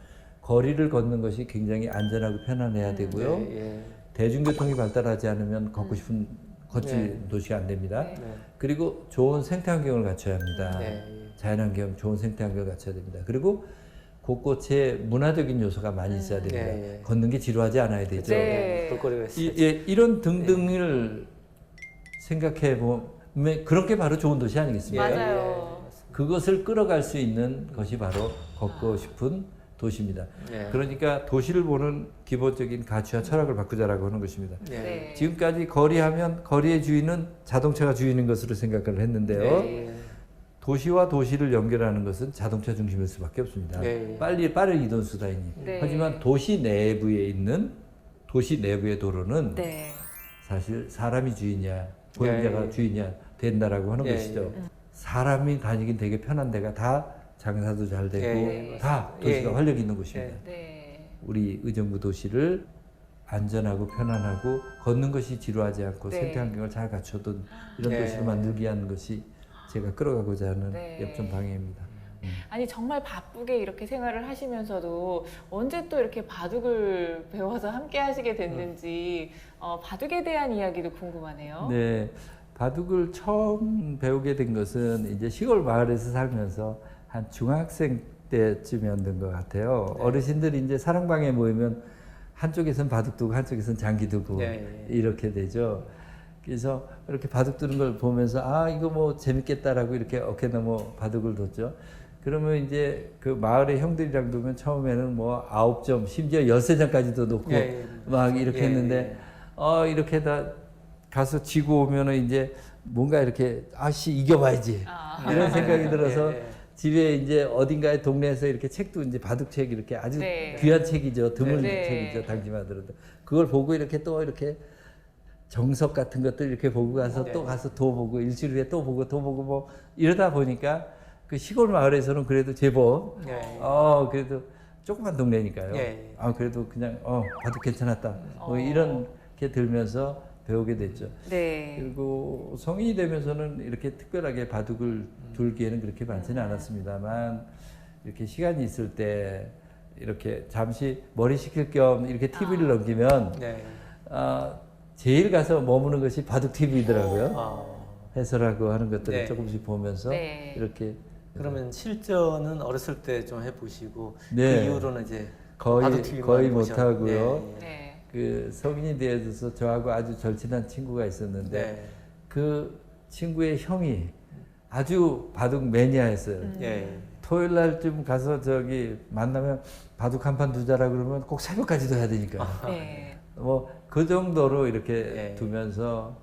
Speaker 2: 거리를 걷는 것이 굉장히 안전하고 편안해야 되고요.
Speaker 3: 예.
Speaker 2: 대중교통이 발달하지 않으면 걷고 싶은 걷지
Speaker 3: 네.
Speaker 2: 도시가 안 됩니다.
Speaker 1: 네.
Speaker 3: 네.
Speaker 2: 그리고 좋은 생태환경을 갖춰야 합니다.
Speaker 3: 네.
Speaker 2: 자연환경, 좋은 생태환경을 갖춰야 됩니다. 그리고 곳곳에 문화적인 요소가 많이 있어야 됩니다.
Speaker 3: 네.
Speaker 2: 걷는 게 지루하지 않아야 되죠.
Speaker 1: 네.
Speaker 3: 볼거리가 있어요.
Speaker 2: 이런 등등을 생각해 보면 그런 게 바로 좋은 도시 아니겠습니까?
Speaker 1: 맞아요.
Speaker 2: 그것을 끌어갈 수 있는 것이 바로 걷고 싶은 도시입니다.
Speaker 3: 예.
Speaker 2: 그러니까 도시를 보는 기본적인 가치와 철학을 바꾸자라고 하는 것입니다.
Speaker 3: 예.
Speaker 1: 네.
Speaker 2: 지금까지 거리하면 거리의 주인은 자동차가 주인인 것으로 생각을 했는데요.
Speaker 3: 네.
Speaker 2: 도시와 도시를 연결하는 것은 자동차 중심일 수밖에 없습니다.
Speaker 3: 네.
Speaker 2: 빠른 이동 수단이니.
Speaker 1: 네.
Speaker 2: 하지만 도시 내부에 있는 도시 내부의 도로는
Speaker 1: 네.
Speaker 2: 사실 사람이 주인이야, 보행자가
Speaker 3: 네.
Speaker 2: 주인이야 된다라고 하는
Speaker 3: 네.
Speaker 2: 것이죠. 사람이 다니긴 되게 편한 데가 다 장사도 잘 되고
Speaker 1: 네.
Speaker 2: 다 도시가
Speaker 3: 예.
Speaker 2: 활력 있는 곳입니다.
Speaker 1: 네.
Speaker 2: 우리 의정부 도시를 안전하고 편안하고 걷는 것이 지루하지 않고
Speaker 1: 네.
Speaker 2: 생태 환경을 잘 갖춰둔 이런
Speaker 3: 네.
Speaker 2: 도시를 만들기 위한 것이 제가 끌어가고자 하는
Speaker 1: 네.
Speaker 2: 엽전 방해입니다.
Speaker 1: 아니 정말 바쁘게 이렇게 생활을 하시면서도 언제 또 이렇게 바둑을 배워서 함께 하시게 됐는지 바둑에 대한 이야기도 궁금하네요.
Speaker 2: 네, 바둑을 처음 배우게 된 것은 이제 시골 마을에서 살면서 한 중학생 때쯤이었던 것 같아요.
Speaker 3: 네.
Speaker 2: 어르신들이 이제 사랑방에 모이면 한쪽에선 바둑 두고 한쪽에선 장기 두고
Speaker 3: 네.
Speaker 2: 이렇게 되죠. 그래서 이렇게 바둑 두는 걸 보면서 아 이거 뭐 재밌겠다라고 이렇게 어깨 넘어 바둑을 뒀죠. 그러면 이제 그 마을의 형들이랑 두면 처음에는 뭐 9점 심지어 13점까지도 놓고
Speaker 3: 예.
Speaker 2: 막 이렇게
Speaker 3: 예.
Speaker 2: 했는데 이렇게 다 가서 지고 오면은 이제 뭔가 이렇게 아씨 이겨봐야지 이런 생각이 들어서
Speaker 3: 예.
Speaker 2: 집에 이제 어딘가에 동네에서 이렇게 책도 이제 바둑책 이렇게 아주
Speaker 1: 네.
Speaker 2: 귀한 책이죠. 드문
Speaker 1: 네.
Speaker 2: 책이죠. 당시만 들어도 그걸 보고 이렇게 또 이렇게 정석 같은 것들 이렇게 보고 가서
Speaker 3: 네.
Speaker 2: 또 가서 도 보고 일주일 후에 또 보고 뭐 이러다 보니까 그 시골 마을에서는 그래도 제법
Speaker 3: 예.
Speaker 2: 그래도 조그만 동네니까요.
Speaker 3: 예.
Speaker 2: 그래도 그냥 바둑 괜찮았다. 뭐 이런 게 들면서 배우게 됐죠.
Speaker 1: 네.
Speaker 2: 그리고 성인이 되면서는 이렇게 특별하게 바둑을 둘 기회는 그렇게 많지는 않았습니다만 이렇게 시간이 있을 때 이렇게 잠시 머리 식힐 겸 이렇게 TV를 넘기면
Speaker 3: 네.
Speaker 2: 제일 가서 머무는 것이 바둑 TV더라고요.
Speaker 3: 아.
Speaker 2: 해설하고 하는 것들을
Speaker 3: 네.
Speaker 2: 조금씩 보면서
Speaker 1: 네.
Speaker 2: 이렇게
Speaker 3: 그러면 실전은 어렸을 때 좀 해보시고
Speaker 2: 네.
Speaker 3: 그 이후로는 이제
Speaker 2: 거의
Speaker 3: 바둑 TV만
Speaker 2: 거의
Speaker 3: 보셨-
Speaker 2: 못 하고요.
Speaker 3: 네.
Speaker 1: 네.
Speaker 2: 그 성인이 되어서 저하고 아주 절친한 친구가 있었는데
Speaker 3: 네.
Speaker 2: 그 친구의 형이 아주 바둑 매니아였어요.
Speaker 3: 예.
Speaker 2: 토요일 날쯤 가서 저기 만나면 바둑 한 판 두자라 그러면 꼭 새벽까지도 해야 되니까
Speaker 1: 네.
Speaker 2: 뭐 그 정도로 이렇게
Speaker 3: 예.
Speaker 2: 두면서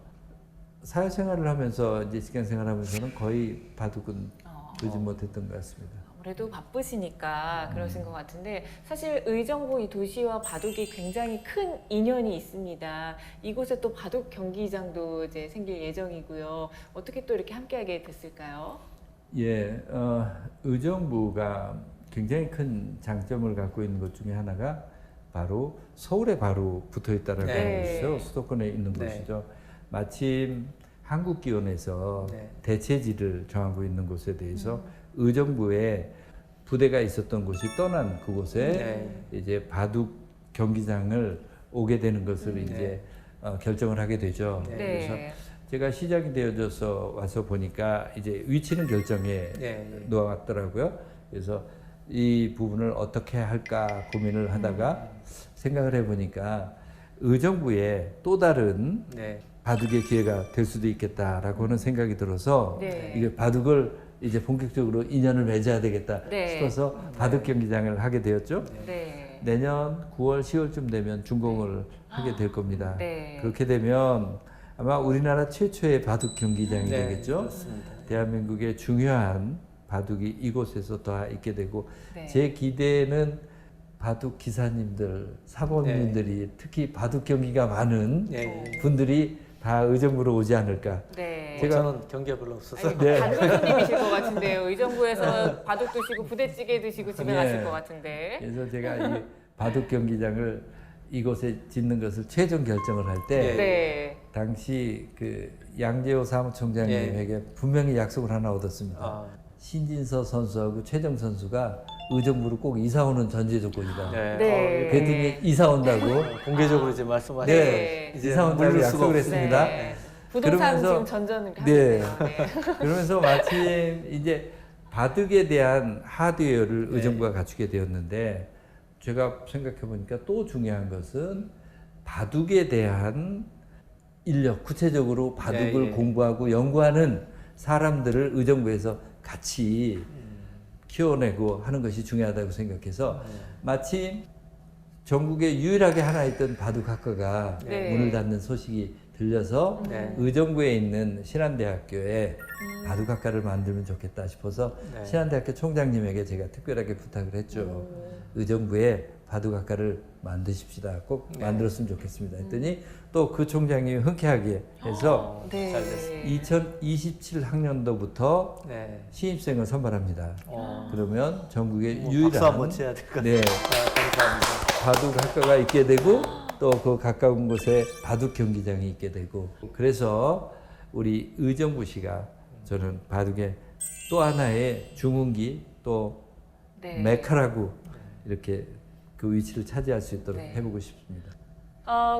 Speaker 2: 사회생활을 하면서 이제 직장생활하면서는 거의 바둑은 두지 못했던 것 같습니다.
Speaker 1: 아무래도 바쁘시니까 그러신 것 같은데 사실 의정부 이 도시와 바둑이 굉장히 큰 인연이 있습니다. 이곳에 또 바둑 경기장도 이제 생길 예정이고요. 어떻게 또 이렇게 함께하게 됐을까요?
Speaker 2: 예, 의정부가 굉장히 큰 장점을 갖고 있는 것 중에 하나가 바로 서울에 바로 붙어 있다는
Speaker 3: 네.
Speaker 2: 것이죠. 수도권에 있는
Speaker 3: 네.
Speaker 2: 곳이죠. 마침 한국기원에서
Speaker 3: 네.
Speaker 2: 대체지를 정하고 있는 곳에 대해서 의정부에 부대가 있었던 곳이 떠난 그곳에 이제 바둑 경기장을 오게 되는 것을 이제 결정을 하게 되죠.
Speaker 3: 네.
Speaker 2: 그래서
Speaker 1: 네.
Speaker 2: 제가 시작이 되어져서 와서 보니까 이제 위치는 결정에
Speaker 3: 네.
Speaker 2: 놓았더라고요. 그래서 이 부분을 어떻게 할까 고민을 하다가 생각을 해보니까 의정부에 또 다른
Speaker 3: 네.
Speaker 2: 바둑의 기회가 될 수도 있겠다라고 하는 생각이 들어서
Speaker 1: 네.
Speaker 2: 이게 바둑을 이제 본격적으로 인연을 맺어야 되겠다
Speaker 1: 네.
Speaker 2: 싶어서 바둑 경기장을 하게 되었죠.
Speaker 1: 네.
Speaker 2: 내년 9월, 10월쯤 되면 준공을 하게 될 겁니다.
Speaker 1: 네.
Speaker 2: 그렇게 되면 아마 우리나라 최초의 바둑 경기장이
Speaker 3: 네,
Speaker 2: 되겠죠.
Speaker 3: 그렇습니다.
Speaker 2: 대한민국의 중요한 바둑이 이곳에서 다 있게 되고
Speaker 1: 네.
Speaker 2: 제 기대는 바둑 기사님들, 사범님들이 특히 바둑 경기가 많은
Speaker 3: 네.
Speaker 2: 분들이 다 의정부로 오지 않을까.
Speaker 1: 네.
Speaker 2: 제가-
Speaker 3: 저는 경기가 별로 없어서
Speaker 1: 아니,
Speaker 2: 네.
Speaker 1: 단골 손님이실 것 같은데요. 의정부에서 바둑 드시고 부대찌개 드시고 집에
Speaker 2: 네.
Speaker 1: 가실 것 같은데.
Speaker 2: 그래서 제가 이 바둑 경기장을 이곳에 짓는 것을 최종 결정을 할 때
Speaker 3: 네.
Speaker 1: 네.
Speaker 2: 당시 그 양재호 사무총장님에게 분명히 약속을 하나 얻었습니다.
Speaker 3: 아,
Speaker 2: 신진서 선수하고 최정 선수가 의정부로 꼭 이사 오는 전제 조건이다.
Speaker 3: 네.
Speaker 1: 네.
Speaker 2: 그랬더니 이사 온다고
Speaker 3: 공개적으로 이제 말씀하시는
Speaker 2: 네,
Speaker 3: 이제
Speaker 2: 이사 온다고
Speaker 3: 물릴 수가
Speaker 2: 약속을
Speaker 3: 없습니다.
Speaker 2: 했습니다.
Speaker 1: 네. 부동산
Speaker 2: 그러면서-
Speaker 1: 지금 전전을 하고
Speaker 2: 네.
Speaker 1: 있네요. 네.
Speaker 2: 그러면서 마침 이제 바둑에 대한 하드웨어를
Speaker 3: 네.
Speaker 2: 의정부가 갖추게 되었는데 제가 생각해 보니까 또 중요한 것은 바둑에 대한 인력, 구체적으로 바둑을
Speaker 3: 네, 예.
Speaker 2: 공부하고 연구하는 사람들을 의정부에서 같이 키워내고 하는 것이 중요하다고 생각해서 마침 전국에 유일하게 하나 있던 바둑학과가
Speaker 1: 네.
Speaker 2: 문을 닫는 소식이 들려서
Speaker 3: 네.
Speaker 2: 의정부에 있는 신한대학교에 바둑학과를 만들면 좋겠다 싶어서
Speaker 3: 네.
Speaker 2: 신한대학교 총장님에게 제가 특별하게 부탁을 했죠. 의정부에 바둑학과를 만드십시다. 꼭
Speaker 3: 네.
Speaker 2: 만들었으면 좋겠습니다. 했더니 또 그 총장님이 흔쾌하게 해서
Speaker 1: 네.
Speaker 3: 잘 됐습니다.
Speaker 2: 2027 학년도부터
Speaker 3: 네.
Speaker 2: 신입생을 선발합니다.
Speaker 3: 어.
Speaker 2: 그러면 전국에
Speaker 3: 뭐
Speaker 2: 유일한
Speaker 3: 박수 한번 쳐야 될 것 같아요.
Speaker 2: 네,
Speaker 3: 감사합니다.
Speaker 2: 바둑학과가 있게 되고 또 그 가까운 곳에 바둑 경기장이 있게 되고 그래서 우리 의정부시가 저는 바둑의 또 하나의 중흥기 또
Speaker 1: 네.
Speaker 2: 메카라고 이렇게 그 위치를 차지할 수 있도록
Speaker 1: 네.
Speaker 2: 해보고 싶습니다.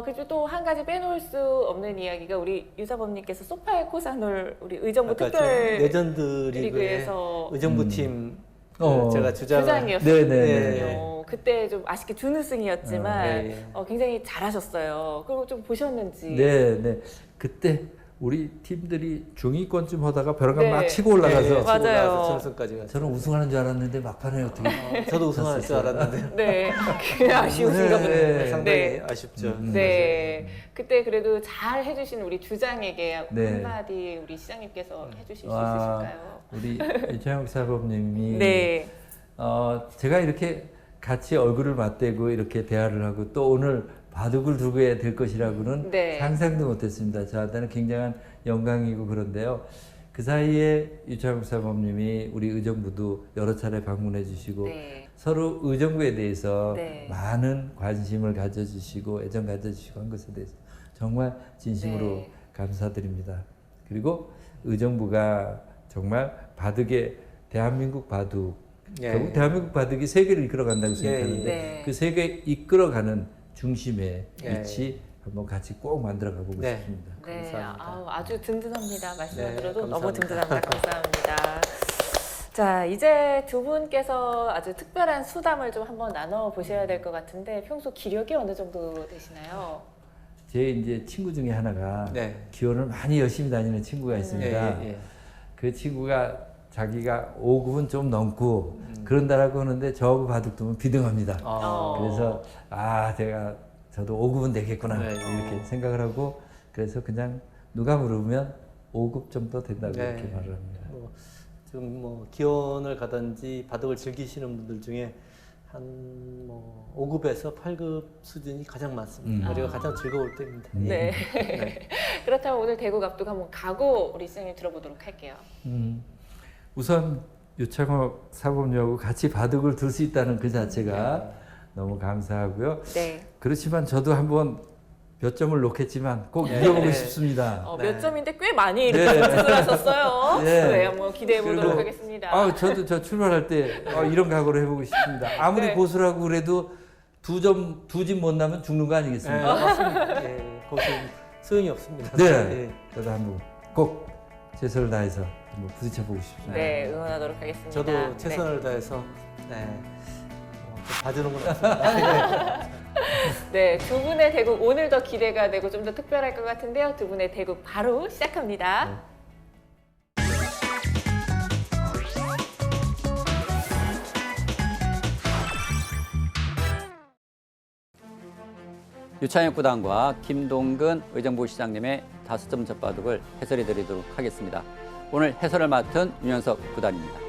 Speaker 1: 그리고 또 한 가지 빼놓을 수 없는 이야기가 우리 유사범님께서 소파에 코사놀 우리 의정부
Speaker 3: 아까
Speaker 1: 특별
Speaker 3: 레전드 리그의
Speaker 1: 리그에서
Speaker 3: 의정부 팀
Speaker 2: 어.
Speaker 3: 제가 주장을
Speaker 1: 주장이었거든요.
Speaker 2: 네네네.
Speaker 1: 그때 좀 아쉽게 준우승이었지만
Speaker 3: 네.
Speaker 1: 굉장히 잘하셨어요. 그리고 좀 보셨는지.
Speaker 2: 네, 네. 그때 우리 팀들이 중위권쯤 하다가 벼랑간
Speaker 1: 네.
Speaker 2: 막 치고 올라가서
Speaker 1: 맞아요.
Speaker 3: 준우승까지 갔어요.
Speaker 2: 저는 우승하는 줄 알았는데 막판에 어떻게
Speaker 3: 저도 우승할 줄 알았는데
Speaker 1: 네, 그 아쉬우신가 보네요.
Speaker 2: 네.
Speaker 3: 상당히
Speaker 1: 네.
Speaker 3: 아쉽죠.
Speaker 1: 네, 그때 그래도 잘 해주신 우리 주장에게
Speaker 2: 네.
Speaker 1: 한마디 우리 시장님께서 해주실 수
Speaker 2: 와,
Speaker 1: 있으실까요?
Speaker 2: 우리 이창욱 사범님이
Speaker 1: 네,
Speaker 2: 제가 이렇게 같이 얼굴을 맞대고 이렇게 대화를 하고 또 오늘 바둑을 두게 될 것이라고는
Speaker 1: 네.
Speaker 2: 상상도 못했습니다. 저한테는 굉장한 영광이고 그런데요. 그 사이에 유창욱 사범님이 우리 의정부도 여러 차례 방문해 주시고
Speaker 1: 네.
Speaker 2: 서로 의정부에 대해서
Speaker 1: 네.
Speaker 2: 많은 관심을 가져주시고 애정 가져주시고 한 것에 대해서 정말 진심으로
Speaker 1: 네.
Speaker 2: 감사드립니다. 그리고 의정부가 정말 바둑의 대한민국 바둑
Speaker 3: 예.
Speaker 2: 결국 대한민국 바둑이 세계를 이끌어간다고 생각하는데
Speaker 1: 네.
Speaker 2: 그 세계 이끌어가는 중심에
Speaker 3: 예.
Speaker 2: 위치 한번 같이 꼭 만들어가보고
Speaker 3: 네.
Speaker 2: 싶습니다.
Speaker 1: 네,
Speaker 3: 감사합니다.
Speaker 1: 아주 든든합니다. 말씀을
Speaker 3: 네,
Speaker 1: 들어도 너무
Speaker 3: 감사합니다.
Speaker 1: 든든합니다. 감사합니다. 자, 이제 두 분께서 아주 특별한 수담을 좀 한번 나눠 보셔야 될 것 같은데 평소 기력이 어느 정도 되시나요?
Speaker 2: 제 이제 친구 중에 하나가
Speaker 3: 네.
Speaker 2: 기원을 많이 열심히 다니는 친구가 있습니다.
Speaker 3: 예, 예.
Speaker 2: 그 친구가 자기가 5급은 좀 넘고 그런다라고 하는데 저하고 바둑 두면 비등합니다.
Speaker 3: 아.
Speaker 2: 그래서 저도 5급은 되겠구나
Speaker 3: 네.
Speaker 2: 이렇게 생각을 하고 그래서 그냥 누가 물으면 5급 정도 된다고
Speaker 3: 네.
Speaker 2: 이렇게 말을 합니다.
Speaker 3: 지금 뭐 기원을 가든지 바둑을 즐기시는 분들 중에 한 5급에서 8급 수준이 가장 많습니다. 우리가 가장 즐거울 때입니다.
Speaker 1: 네.
Speaker 3: 네.
Speaker 1: 그렇다면 오늘 대구 압독 한번 가고 우리 시장님 들어보도록 할게요.
Speaker 2: 우선 유창욱 사범님하고 같이 바둑을 둘 수 있다는 그 자체가 너무 감사하고요.
Speaker 1: 네.
Speaker 2: 그렇지만 저도 한번 몇 점을 놓겠지만 꼭
Speaker 3: 네.
Speaker 2: 이겨보고
Speaker 3: 네.
Speaker 2: 싶습니다.
Speaker 3: 네.
Speaker 1: 몇 점인데 꽤 많이 이렇게
Speaker 2: 네.
Speaker 1: 선수를 하셨어요.
Speaker 2: 네.
Speaker 1: 네, 한번 기대해 보도록
Speaker 2: 그리고
Speaker 1: 하겠습니다.
Speaker 2: 저도 저 출발할 때 이런 각오로 해보고 싶습니다. 아무리
Speaker 1: 네.
Speaker 2: 고수라고 그래도 두 집 못 나면 죽는 거
Speaker 3: 네,
Speaker 2: 아니겠습니까?
Speaker 3: 맞습니다. 예, 거기서 소용이 없습니다.
Speaker 2: 네.
Speaker 3: 예.
Speaker 2: 저도 한번 꼭 최선을 다해서 한번 부딪혀보고 싶습니다.
Speaker 1: 네, 응원하도록 하겠습니다.
Speaker 3: 저도 최선을 다해서 좀 봐주는 건 없습니다.
Speaker 1: 네, 두 분의 대국 오늘 더 기대가 되고 좀 더 특별할 것 같은데요. 두 분의 대국 바로 시작합니다.
Speaker 4: 유창혁 구단과 김동근 의정부 시장님의 5점 젖바둑을 해설해 드리도록 하겠습니다. 오늘 해설을 맡은 윤현석 구단입니다.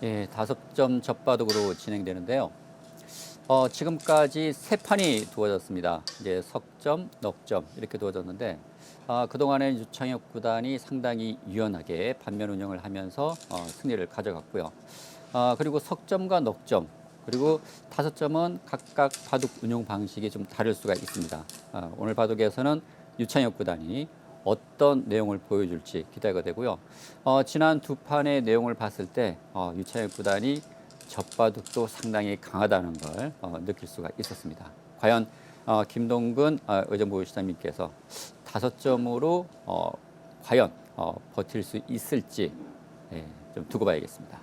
Speaker 4: 예, 5점 젖바둑으로 진행되는데요. 지금까지 3판이 두어졌습니다. 이제 석점, 넉점 이렇게 두어졌는데 그동안에 유창혁 구단이 상당히 유연하게 반면 운영을 하면서 승리를 가져갔고요. 그리고 석점과 넉점 그리고 5점은 각각 바둑 운용 방식이 좀 다를 수가 있습니다. 오늘 바둑에서는 유창혁 구단이 어떤 내용을 보여줄지 기대가 되고요. 지난 두 판의 내용을 봤을 때 유창혁 구단이 젖바둑도 상당히 강하다는 걸 느낄 수가 있었습니다. 과연 김동근 의정부 시장님께서 5점으로 과연 버틸 수 있을지 좀 두고 봐야겠습니다.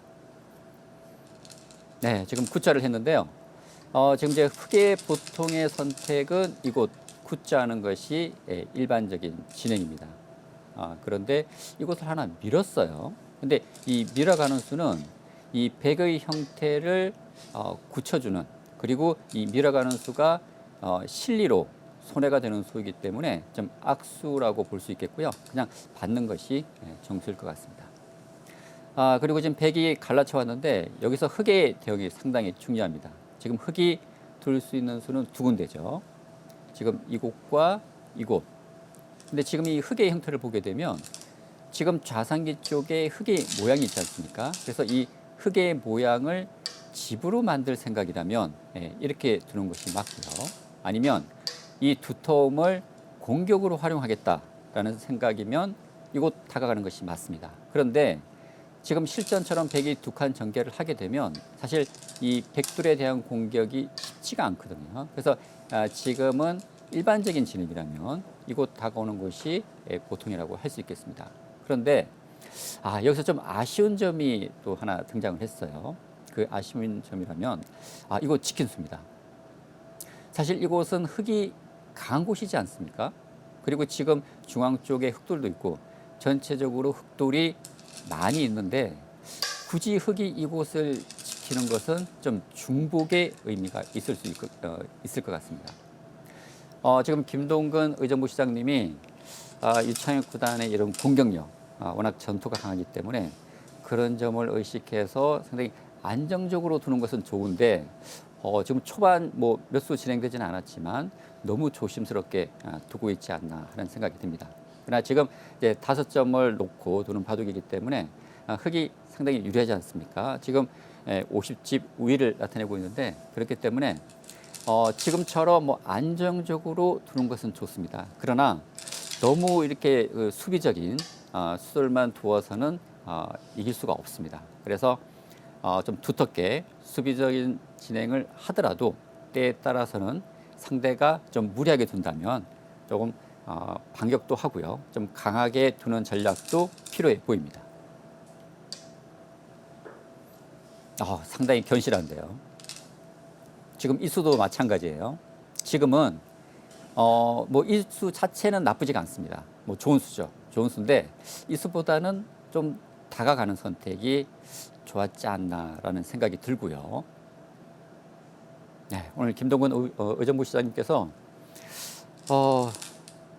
Speaker 4: 네, 지금 9자를 했는데요. 지금 이제 흑의 보통의 선택은 이곳 9자하는 것이 일반적인 진행입니다. 그런데 이곳을 하나 밀었어요. 근데 이 밀어가는 수는 이 백의 형태를 굳혀주는, 그리고 이 밀어가는 수가 실리로 손해가 되는 수이기 때문에 좀 악수라고 볼 수 있겠고요. 그냥 받는 것이 정수일 것 같습니다. 그리고 지금 백이 갈라쳐 왔는데 여기서 흑의 대응이 상당히 중요합니다. 지금 흑이 둘 수 있는 수는 두 군데죠. 지금 이곳과 이곳. 근데 지금 이 흑의 형태를 보게 되면 지금 좌상기 쪽에 흑의 모양이 있지 않습니까? 그래서 이 흑의 모양을 집으로 만들 생각이라면 이렇게 두는 것이 맞고요. 아니면 이 두터움을 공격으로 활용하겠다라는 생각이면 이곳 다가가는 것이 맞습니다. 그런데 지금 실전처럼 백이 두 칸 전개를 하게 되면 사실 이 백둘에 대한 공격이 쉽지가 않거든요. 그래서 지금은 일반적인 진입이라면 이곳 다가오는 것이 보통이라고 할 수 있겠습니다. 그런데 여기서 좀 아쉬운 점이 또 하나 등장을 했어요. 그 아쉬운 점이라면 이곳 지킨 수입니다. 사실 이곳은 흑이 강한 곳이지 않습니까? 그리고 지금 중앙 쪽에 흑돌도 있고 전체적으로 흑돌이 많이 있는데 굳이 흑이 이곳을 지키는 것은 좀 중복의 의미가 있을 것 같습니다. 지금 김동근 의정부 시장님이 유창혁 구단의 이런 공격력, 워낙 전투가 강하기 때문에 그런 점을 의식해서 상당히 안정적으로 두는 것은 좋은데 지금 초반 뭐 몇 수 진행되지는 않았지만 너무 조심스럽게 두고 있지 않나 하는 생각이 듭니다. 그러나 지금 이제 5점을 놓고 두는 바둑이기 때문에 흑이 상당히 유리하지 않습니까? 지금 50집 우위를 나타내고 있는데 그렇기 때문에 지금처럼 뭐 안정적으로 두는 것은 좋습니다. 그러나 너무 이렇게 수비적인 수들만 두어서는 이길 수가 없습니다. 그래서 좀 두텁게 수비적인 진행을 하더라도 때에 따라서는 상대가 좀 무리하게 둔다면 조금 반격도 하고요. 좀 강하게 두는 전략도 필요해 보입니다. 상당히 견실한데요. 지금 이 수도 마찬가지예요. 지금은 뭐 이 수 자체는 나쁘지가 않습니다. 뭐 좋은 수죠. 좋은 수인데 이 수보다는 좀 다가가는 선택이 좋았지 않나라는 생각이 들고요. 네, 오늘 김동근 의정부 시장님께서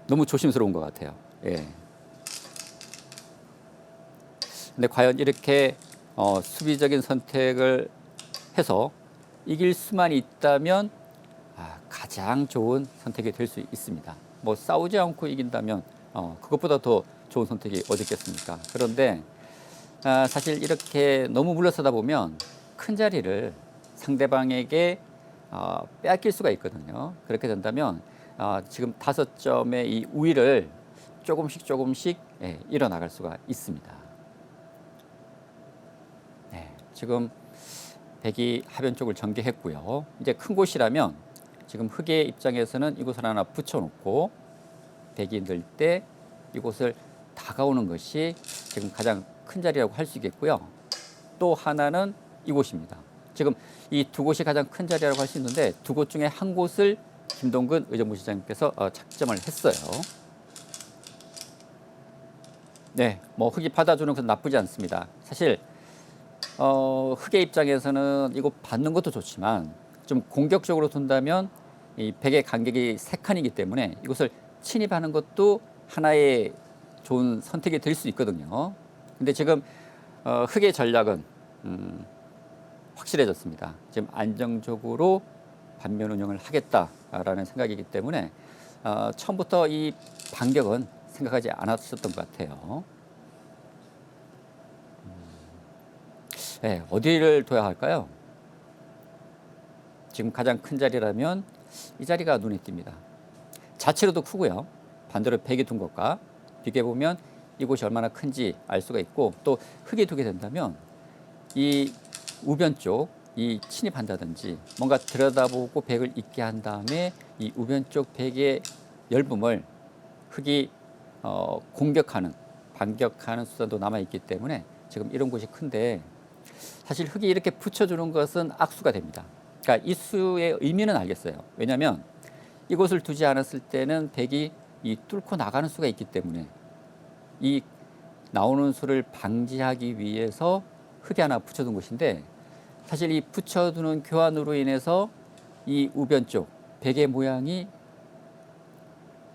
Speaker 4: 너무 조심스러운 것 같아요. 예. 근데 과연 이렇게 수비적인 선택을 해서 이길 수만 있다면 가장 좋은 선택이 될 수 있습니다. 뭐 싸우지 않고 이긴다면 그것보다 더 좋은 선택이 어디 있겠습니까? 그런데 사실 이렇게 너무 물러서다 보면 큰 자리를 상대방에게 빼앗길 수가 있거든요. 그렇게 된다면 지금 5점의 이 우위를 조금씩 일어나갈 수가 있습니다. 네, 지금 백이 하변 쪽을 전개했고요. 이제 큰 곳이라면 지금 흑의 입장에서는 이곳을 하나 붙여놓고 백이 늘 때 이곳을 다가오는 것이 지금 가장 큰 자리라고 할 수 있겠고요. 또 하나는 이곳입니다. 지금 이 두 곳이 가장 큰 자리라고 할 수 있는데 두 곳 중에 한 곳을 김동근 의정부 시장님께서 착점을 했어요. 네, 뭐 흑이 받아주는 것은 나쁘지 않습니다. 사실 흑의 입장에서는 이거 받는 것도 좋지만 좀 공격적으로 둔다면 이 백의 간격이 3칸이기 때문에 이것을 침입하는 것도 하나의 좋은 선택이 될 수 있거든요. 근데 지금 흑의 전략은 확실해졌습니다. 지금 안정적으로 반면 운영을 하겠다라는 생각이기 때문에 처음부터 이 반격은 생각하지 않았었던 것 같아요. 네, 어디를 둬야 할까요? 지금 가장 큰 자리라면 이 자리가 눈에 띕니다. 자체로도 크고요. 반대로 벽이 둔 것과 비교해 보면 이곳이 얼마나 큰지 알 수가 있고, 또 흙이 두게 된다면 이 우변 쪽 이 침입한다든지 뭔가 들여다보고 벽을 있게 한 다음에 이 우변 쪽 벽의 열붐을 흙이 공격하는, 반격하는 수단도 남아있기 때문에 지금 이런 곳이 큰데, 사실 흙이 이렇게 붙여주는 것은 악수가 됩니다. 그러니까 이 수의 의미는 알겠어요. 왜냐하면 이곳을 두지 않았을 때는 벽이 이 뚫고 나가는 수가 있기 때문에 이 나오는 수를 방지하기 위해서 흙이 하나 붙여둔 곳인데, 사실 이 붙여두는 교환으로 인해서 이 우변 쪽 벽의 모양이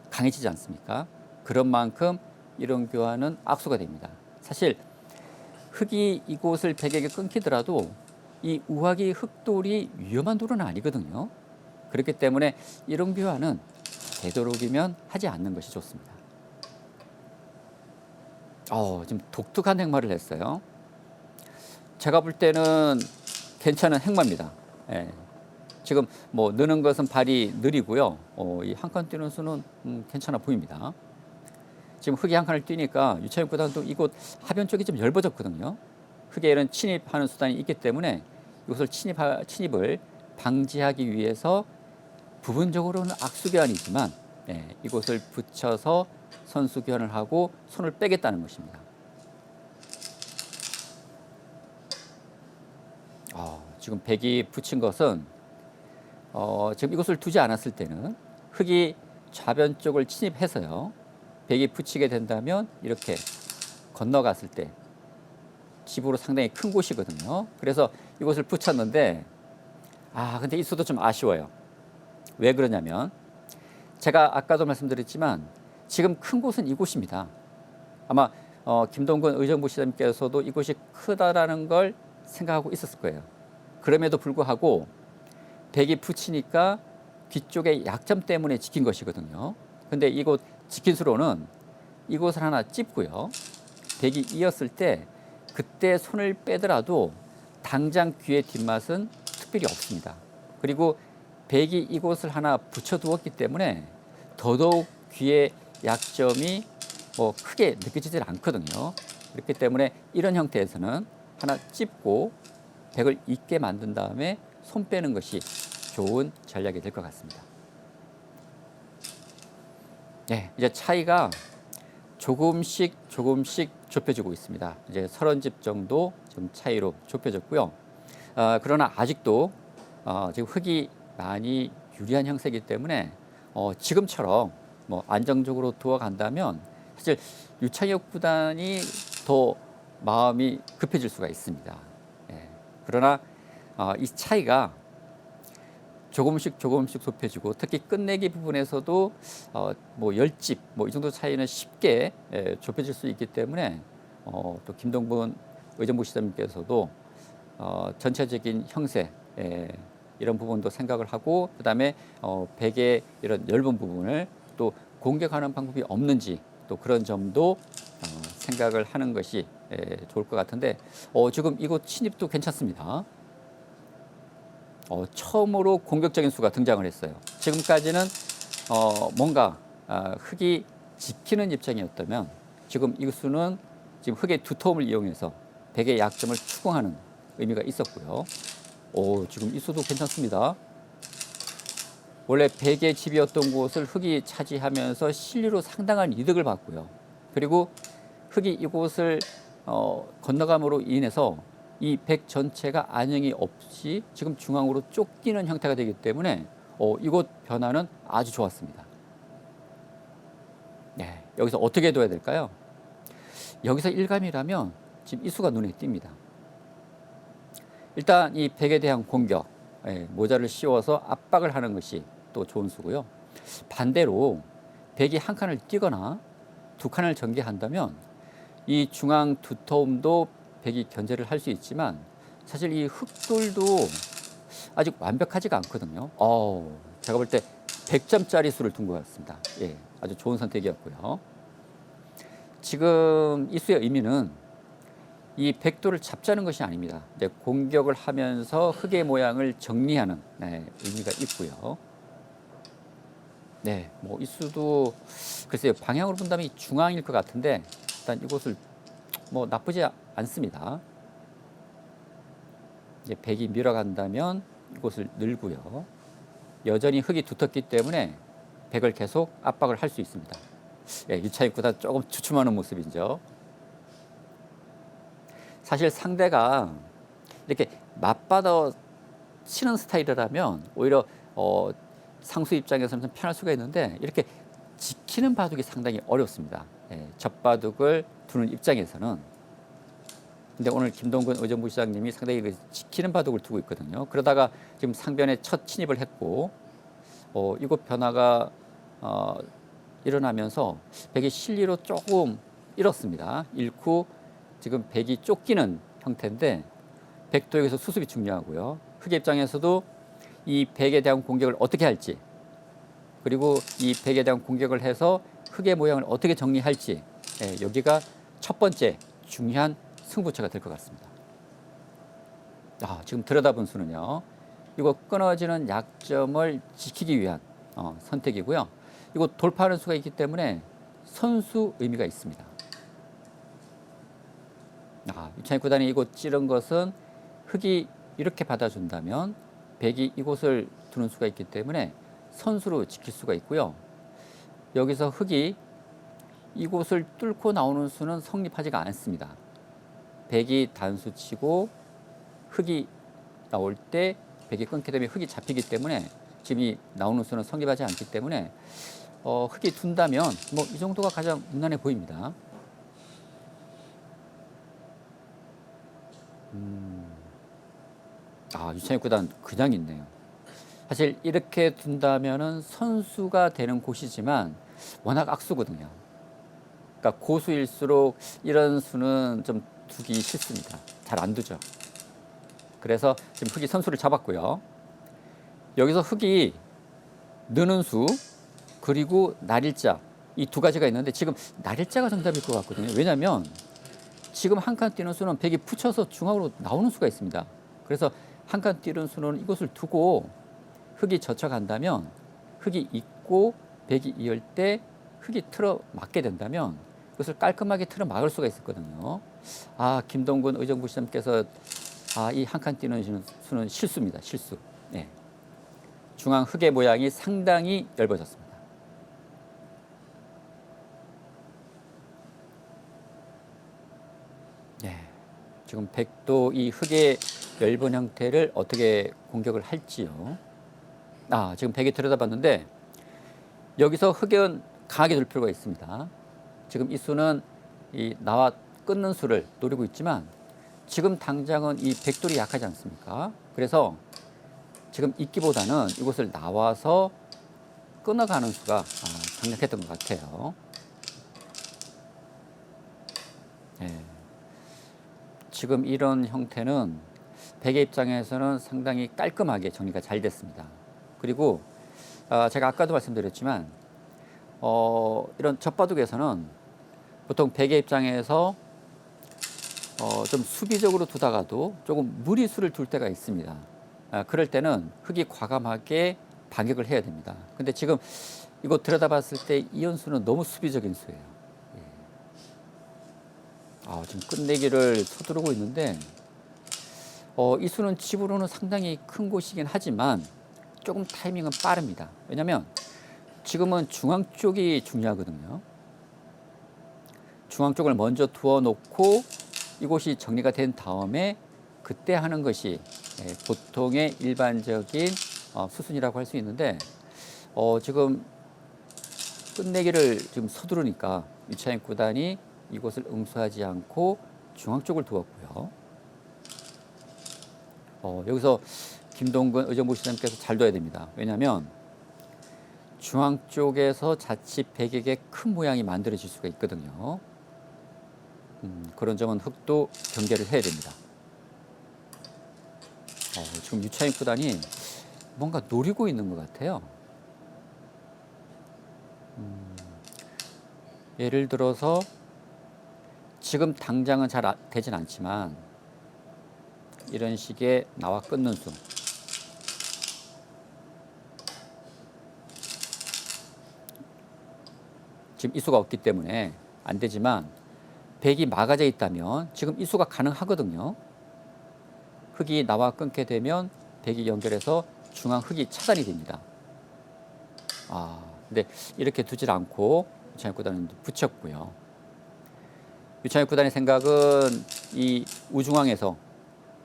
Speaker 4: 강해지지 않습니까? 그런 만큼 이런 교환은 악수가 됩니다. 사실 흙이 이곳을 벽에게 끊기더라도 이 우하기 흙돌이 위험한 돌은 아니거든요. 그렇기 때문에 이런 교환은 되도록이면 하지 않는 것이 좋습니다. 지금 독특한 행마를 했어요. 제가 볼 때는 괜찮은 행마입니다. 예. 지금 뭐 느는 것은 발이 느리고요. 이 한 칸 뛰는 수는 괜찮아 보입니다. 지금 흙이 한 칸을 뛰니까 유창현 구단도 이곳 하변 쪽이 좀 얇아졌거든요. 흙에 이런 침입하는 수단이 있기 때문에 이것을 침입을 방지하기 위해서 부분적으로는 악수 교환이지만, 이곳을 붙여서 선수 교환을 하고 손을 빼겠다는 것입니다. 지금 벽이 붙인 것은 지금 이곳을 두지 않았을 때는 흙이 좌변 쪽을 침입해서요, 벽이 붙이게 된다면 이렇게 건너갔을 때 집으로 상당히 큰 곳이거든요. 그래서 이곳을 붙였는데, 근데 이 수도 좀 아쉬워요. 왜 그러냐면 제가 아까도 말씀드렸지만 지금 큰 곳은 이곳입니다. 아마 김동근 의정부 시장님께서도 이곳이 크다라는 걸 생각하고 있었을 거예요. 그럼에도 불구하고 벽이 붙이니까 뒤쪽의 약점 때문에 지킨 것이거든요. 근데 이곳 지킨 수로는 이곳을 하나 찝고요, 벽이 이었을 때 그때 손을 빼더라도 당장 귀의 뒷맛은 특별히 없습니다. 그리고 벽이 이곳을 하나 붙여두었기 때문에 더더욱 귀의 약점이 크게 느껴지질 않거든요. 그렇기 때문에 이런 형태에서는 하나 찝고 벽을 있게 만든 다음에 손 빼는 것이 좋은 전략이 될 것 같습니다. 이제 차이가 조금씩 좁혀지고 있습니다. 이제 30집 정도 좀 차이로 좁혀졌고요. 그러나 아직도 지금 흙이 많이 유리한 형세이기 때문에 지금처럼 안정적으로 두어간다면 사실 유창혁 구단이 더 마음이 급해질 수가 있습니다. 그러나 이 차이가 조금씩 좁혀지고, 특히 끝내기 부분에서도 10집 이 정도 차이는 쉽게 좁혀질 수 있기 때문에 또 김동분 의정부 시장님께서도 전체적인 형세, 이런 부분도 생각을 하고, 그다음에 벽의 이런 얇은 부분을 또 공격하는 방법이 없는지, 또 그런 점도 생각을 하는 것이 좋을 것 같은데, 지금 이곳 침입도 괜찮습니다. 처음으로 공격적인 수가 등장을 했어요. 지금까지는 뭔가 흙이 지키는 입장이었다면, 지금 이 수는 지금 흙의 두터움을 이용해서 벽의 약점을 추궁하는 의미가 있었고요. 지금 이 수도 괜찮습니다. 원래 벽의 집이었던 곳을 흙이 차지하면서 실리로 상당한 이득을 받고요. 그리고 흙이 이곳을 건너감으로 인해서 이 벽 전체가 안형이 없이 지금 중앙으로 쫓기는 형태가 되기 때문에 이곳 변화는 아주 좋았습니다. 여기서 어떻게 둬야 될까요? 여기서 일감이라면 지금 이 수가 눈에 띕니다. 일단 이 벽에 대한 공격, 모자를 씌워서 압박을 하는 것이 또 좋은 수고요. 반대로 벽이 한 칸을 뛰거나 두 칸을 전개한다면 이 중앙 두터움도 벽이 견제를 할 수 있지만, 사실 이 흙돌도 아직 완벽하지가 않거든요. 제가 볼 때 100점짜리 수를 둔 것 같습니다. 아주 좋은 선택이었고요. 지금 이 수의 의미는 이 백도를 잡자는 것이 아닙니다. 이제 공격을 하면서 흙의 모양을 정리하는 의미가 있고요. 네, 뭐 이수도 글쎄요, 방향으로 본다면 이 중앙일 것 같은데 일단 이곳을 뭐 나쁘지 않습니다. 이제 백이 밀어간다면 이곳을 늘고요. 여전히 흙이 두텁기 때문에 백을 계속 압박을 할 수 있습니다. 예, 유차인 구단 조금 주춤하는 모습이죠. 사실 상대가 이렇게 맞받아 치는 스타일이라면 오히려 상수 입장에서는 좀 편할 수가 있는데 이렇게 지키는 바둑이 상당히 어렵습니다. 예, 젖바둑을 두는 입장에서는. 근데 오늘 김동근 의정부 시장님이 상당히 지키는 바둑을 두고 있거든요. 그러다가 지금 상변에 첫 침입을 했고 이곳 변화가 일어나면서 백이 실리로 조금 잃었습니다. 잃고 지금 백이 쫓기는 형태인데 백도 여기서 수습이 중요하고요. 흑의 입장에서도 이 백에 대한 공격을 어떻게 할지 그리고 이 백에 대한 공격을 해서 흑의 모양을 어떻게 정리할지 여기가 첫 번째 중요한 승부처가 될 것 같습니다. 지금 들여다본 수는요. 이거 끊어지는 약점을 지키기 위한 선택이고요. 이거 돌파하는 수가 있기 때문에 선수 의미가 있습니다. 유찬익 구단이 이곳 찌른 것은 흑이 이렇게 받아준다면 백이 이곳을 두는 수가 있기 때문에 선수로 지킬 수가 있고요. 여기서 흑이 이곳을 뚫고 나오는 수는 성립하지가 않습니다. 백이 단수 치고 흑이 나올 때 백이 끊게 되면 흑이 잡히기 때문에 지금 이 나오는 수는 성립하지 않기 때문에 흑이 둔다면 뭐 이 정도가 가장 무난해 보입니다. 유찬익 구단 그냥 있네요. 사실 이렇게 둔다면은 선수가 되는 곳이지만 워낙 악수거든요. 그러니까 고수일수록 이런 수는 좀 두기 싫습니다. 잘 안 두죠. 그래서 지금 흑이 선수를 잡았고요. 여기서 흑이 느는 수 그리고 날일자 이 두 가지가 있는데 지금 날일자가 정답일 것 같거든요. 왜냐하면 지금 한 칸 뛰는 수는 백이 붙여서 중앙으로 나오는 수가 있습니다. 그래서 한 칸 뛰는 수는 이것을 두고 흑이 젖혀간다면 흑이 있고 백이 이을 때 흑이 틀어 막게 된다면 그것을 깔끔하게 틀어 막을 수가 있었거든요. 김동근 의정부 시장께서 이 한 칸 뛰는 수는 실수입니다. 실수. 네. 중앙 흑의 모양이 상당히 얇아졌습니다. 네. 지금 백도 이 흑의 얇은 형태를 어떻게 공격을 할지요. 지금 백이 들여다봤는데 여기서 흑은 강하게 둘 필요가 있습니다. 지금 이 수는 이 나와 끊는 수를 노리고 있지만 지금 당장은 이 백돌이 약하지 않습니까? 그래서 지금 있기보다는 이곳을 나와서 끊어가는 수가 강력했던 것 같아요. 네. 지금 이런 형태는 백의 입장에서는 상당히 깔끔하게 정리가 잘 됐습니다. 그리고 제가 아까도 말씀드렸지만 이런 젖바둑에서는 보통 백의 입장에서 좀 수비적으로 두다가도 조금 무리수를 둘 때가 있습니다. 그럴 때는 흑이 과감하게 반격을 해야 됩니다. 근데 지금 이거 들여다봤을 때 이 연수는 너무 수비적인 수예요. 지금 끝내기를 서두르고 있는데 이 수는 집으로는 상당히 큰 곳이긴 하지만 조금 타이밍은 빠릅니다. 왜냐하면 지금은 중앙 쪽이 중요하거든요. 중앙 쪽을 먼저 두어 놓고 이곳이 정리가 된 다음에 그때 하는 것이 보통의 일반적인 수순이라고 할 수 있는데 지금 끝내기를 지금 서두르니까 유찬익 구단이 이곳을 응수하지 않고 중앙 쪽을 두었고요. 여기서 김동근 의정부 시장님께서 잘 둬야 됩니다. 왜냐하면 중앙 쪽에서 자칫 백에게 큰 모양이 만들어질 수가 있거든요. 그런 점은 흑도 경계를 해야 됩니다. 지금 유찬익 구단이 뭔가 노리고 있는 것 같아요. 예를 들어서 지금 당장은 잘 되진 않지만 이런 식의 나와 끊는 수. 지금 이 수가 없기 때문에 안 되지만 백이 막아져 있다면 지금 이 수가 가능하거든요. 흑이 나와 끊게 되면 백이 연결해서 중앙 흑이 차단이 됩니다. 근데 이렇게 두질 않고 유창익 구단은 붙였고요. 유창익 구단의 생각은 이 우중앙에서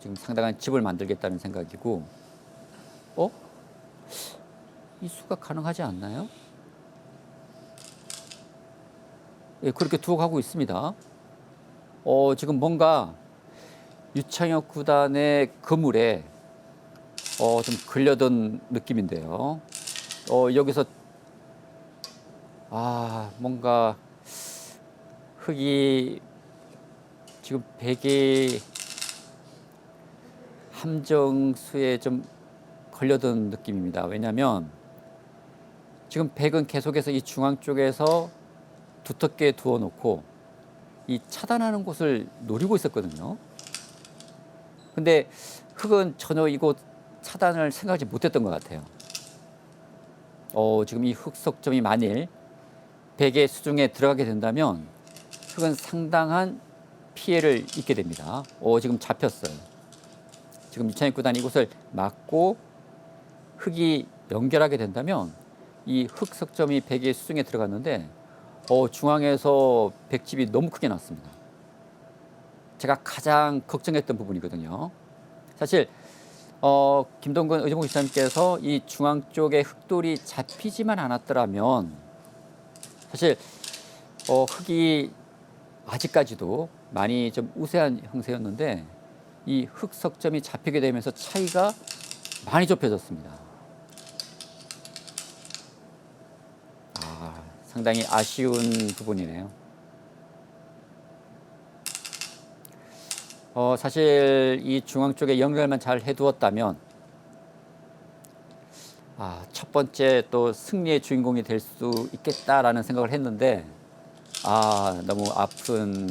Speaker 4: 지금 상당한 집을 만들겠다는 생각이고, 이 수가 가능하지 않나요? 예, 그렇게 두어 가고 있습니다. 지금 뭔가 유창혁 구단의 그물에 좀 걸려든 느낌인데요. 여기서 뭔가 흑이 지금 백이 함정수에 좀 걸려든 느낌입니다. 왜냐하면 지금 백은 계속해서 이 중앙 쪽에서 두텁게 두어놓고 이 차단하는 곳을 노리고 있었거든요. 근데 흑은 전혀 이곳 차단을 생각하지 못했던 것 같아요. 지금 이 흑석점이 만일 백의 수중에 들어가게 된다면 흑은 상당한 피해를 입게 됩니다. 지금 잡혔어요. 지금 유창익 구단이 이곳을 막고 흑이 연결하게 된다면 이 흑석점이 백의 수중에 들어갔는데 중앙에서 백집이 너무 크게 났습니다. 제가 가장 걱정했던 부분이거든요. 사실 김동근 의정부 시장님께서 이 중앙 쪽에 흑돌이 잡히지만 않았더라면 사실 흑이 아직까지도 많이 좀 우세한 형세였는데 이 흑석점이 잡히게 되면서 차이가 많이 좁혀졌습니다. 상당히 아쉬운 부분이네요. 사실 이 중앙 쪽에 연결만 잘 해두었다면 첫 번째 또 승리의 주인공이 될 수 있겠다라는 생각을 했는데 너무 아픈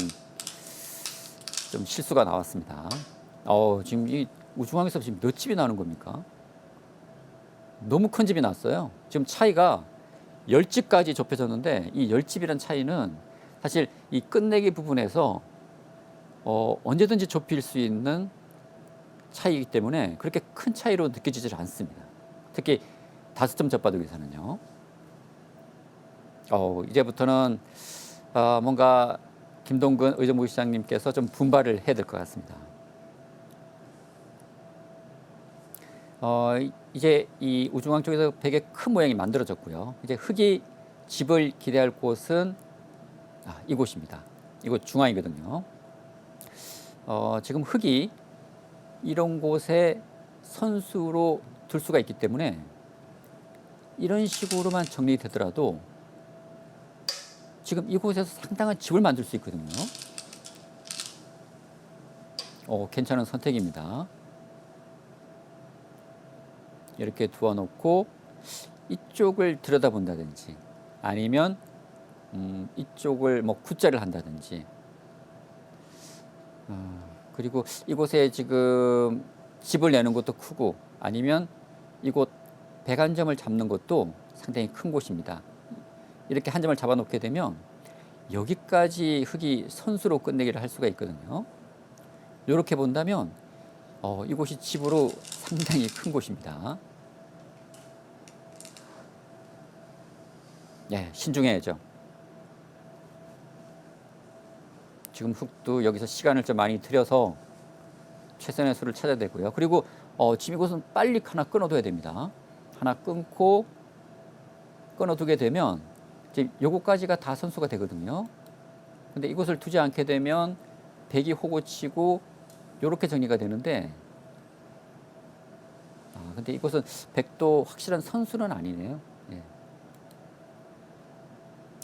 Speaker 4: 좀 실수가 나왔습니다. 지금 이 우중앙에서 지금 몇 집이 나는 겁니까? 너무 큰 집이 났어요. 지금 차이가 10집까지 좁혀졌는데 이 10집이란 차이는 사실 이 끝내기 부분에서 언제든지 좁힐 수 있는 차이이기 때문에 그렇게 큰 차이로 느껴지질 않습니다. 특히 5점 젖바둑에서는요. 이제부터는 뭔가 김동근 의정부 시장님께서 좀 분발을 해야 될 것 같습니다. 이제 이 우중앙 쪽에서 백의 큰 모양이 만들어졌고요. 이제 흑이 집을 기대할 곳은 이곳입니다. 이곳 중앙이거든요. 지금 흑이 이런 곳에 선수로 둘 수가 있기 때문에 이런 식으로만 정리되더라도 지금 이곳에서 상당한 집을 만들 수 있거든요. 괜찮은 선택입니다. 이렇게 두어놓고 이쪽을 들여다본다든지 아니면 이쪽을 뭐 굿자를 한다든지 그리고 이곳에 지금 집을 내는 것도 크고 아니면 이곳 백 한 점을 잡는 것도 상당히 큰 곳입니다. 이렇게 한 점을 잡아놓게 되면 여기까지 흑이 선수로 끝내기를 할 수가 있거든요. 이렇게 본다면 이곳이 집으로 상당히 큰 곳입니다. 신중해야죠. 지금 흑도 여기서 시간을 좀 많이 들여서 최선의 수를 찾아야 되고요. 그리고 지금 이곳은 빨리 하나 끊어둬야 됩니다. 하나 끊고 끊어두게 되면 지금 요거까지가 다 선수가 되거든요. 근데 이곳을 두지 않게 되면 백이 호고 치고 요렇게 정리가 되는데 근데 이곳은 백도 확실한 선수는 아니네요.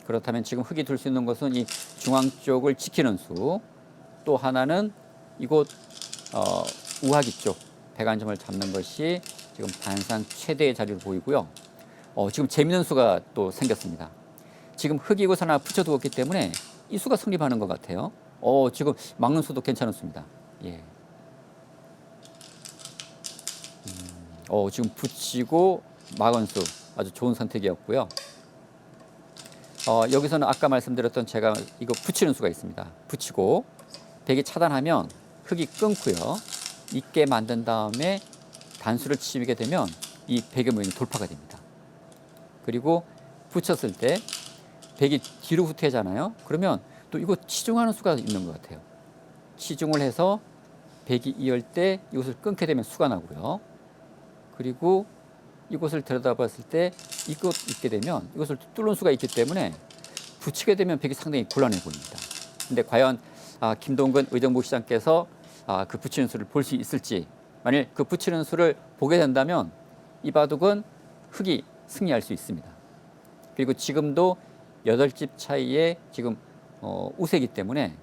Speaker 4: 그렇다면 지금 흑이 둘 수 있는 것은 이 중앙 쪽을 지키는 수, 또 하나는 이곳 우하기 쪽 백 한 점을 잡는 것이 지금 반상 최대의 자리로 보이고요. 지금 재미있는 수가 또 생겼습니다. 지금 흑이 이곳 하나 붙여두었기 때문에 이 수가 성립하는 것 같아요. 지금 막는 수도 괜찮은 수입니다. 예. 지금 붙이고 막은 수 아주 좋은 선택이었고요. 여기서는 아까 말씀드렸던 제가 이거 붙이는 수가 있습니다. 붙이고 백이 차단하면 흙이 끊고요. 있게 만든 다음에 단수를 치게 되면 이 백의 모양이 돌파가 됩니다. 그리고 붙였을 때 백이 뒤로 후퇴하잖아요. 그러면 또 이거 치중하는 수가 있는 것 같아요. 치중을 해서 백이 이을 때 이것을 끊게 되면 수가 나고요. 그리고 이곳을 들여다봤을 때 이것 있게 되면 이것을 뚫는 수가 있기 때문에 붙이게 되면 백이 상당히 곤란해 보입니다. 근데 과연 김동근 의정부 시장께서 그 붙이는 수를 볼 수 있을지, 만일 그 붙이는 수를 보게 된다면 이 바둑은 흙이 승리할 수 있습니다. 그리고 지금도 8집 차이에 지금 우세이기 때문에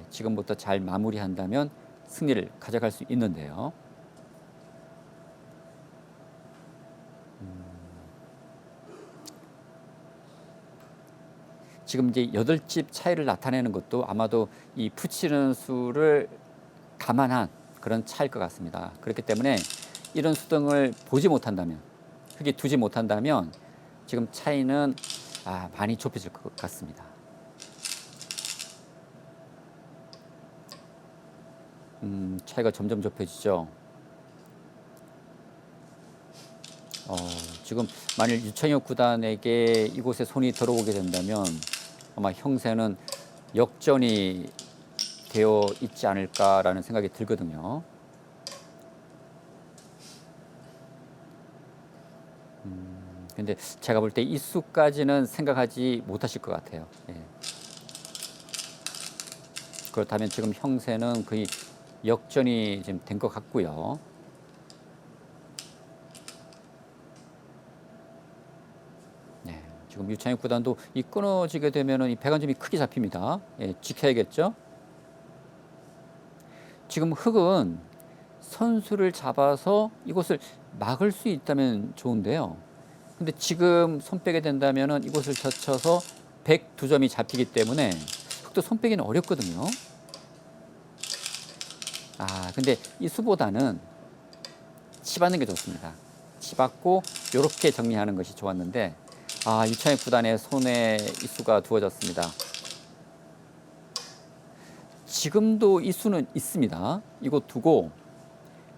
Speaker 4: 지금부터 잘 마무리한다면 승리를 가져갈 수 있는데요. 지금 이제 8집 차이를 나타내는 것도 아마도 이 붙이는 수를 감안한 그런 차이일 것 같습니다. 그렇기 때문에 이런 수등을 보지 못한다면, 흙이 두지 못한다면 지금 차이는 많이 좁혀질 것 같습니다. 차이가 점점 좁혀지죠. 지금 만일 유창혁 구단에게 이곳에 손이 들어오게 된다면 아마 형세는 역전이 되어 있지 않을까라는 생각이 들거든요. 근데 제가 볼 때 이 수까지는 생각하지 못하실 것 같아요. 예. 그렇다면 지금 형세는 거의 역전이 지금 된 것 같고요. 네, 지금 유창익 구단도 이 끊어지게 되면은 이 배관점이 크게 잡힙니다. 예, 지켜야겠죠. 지금 흙은 선수를 잡아서 이곳을 막을 수 있다면 좋은데요. 근데 지금 손 빼게 된다면은 이곳을 젖혀서 102점이 잡히기 때문에 흙도 손 빼기는 어렵거든요. 근데 이 수보다는 치받는 게 좋습니다. 치받고 이렇게 정리하는 것이 좋았는데 유창익 구단의 손에 이 수가 두어졌습니다. 지금도 이 수는 있습니다. 이거 두고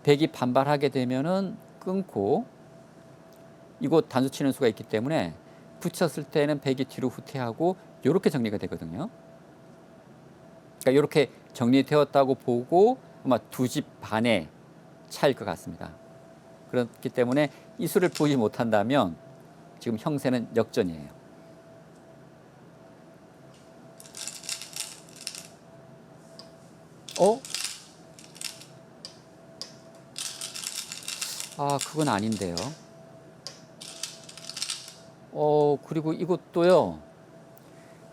Speaker 4: 백이 반발하게 되면은 끊고 이곳 단수 치는 수가 있기 때문에 붙였을 때는 백이 뒤로 후퇴하고 이렇게 정리가 되거든요. 그러니까 이렇게 정리되었다고 보고 아마 2집 반의 차일 것 같습니다. 그렇기 때문에 이 수를 보지 못한다면 지금 형세는 역전이에요. 그건 아닌데요. 그리고 이것도요,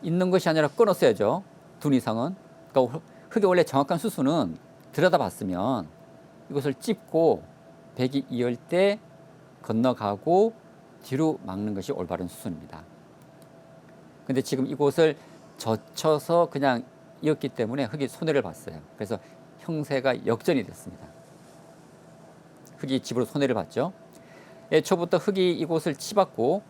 Speaker 4: 있는 것이 아니라 끊었어야죠. 둔 이상은. 그러니까 흙의 원래 정확한 수수는 들여다봤으면 이것을 찝고 백이 이을 때 건너가고 뒤로 막는 것이 올바른 수순입니다. 근데 지금 이곳을 젖혀서 그냥 이었기 때문에 흙이 손해를 봤어요. 그래서 형세가 역전이 됐습니다. 흙이 집으로 손해를 봤죠. 애초부터 흙이 이곳을 치받고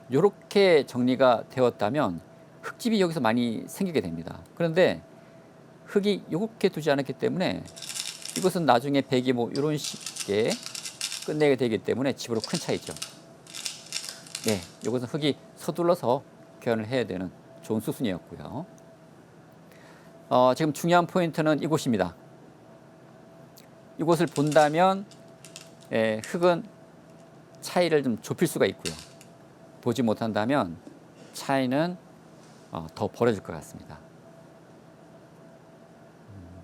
Speaker 4: 이렇게 정리가 되었다면 흙집이 여기서 많이 생기게 됩니다. 그런데 흙이 이렇게 두지 않았기 때문에 이것은 나중에 백이 뭐 이런 식의 끝내게 되기 때문에 집으로 큰 차이죠. 네, 이것은 흙이 서둘러서 교환을 해야 되는 좋은 수순이었고요. 지금 중요한 포인트는 이곳입니다. 이곳을 본다면 흙은 차이를 좀 좁힐 수가 있고요. 보지 못한다면 차이는 더 벌어질 것 같습니다.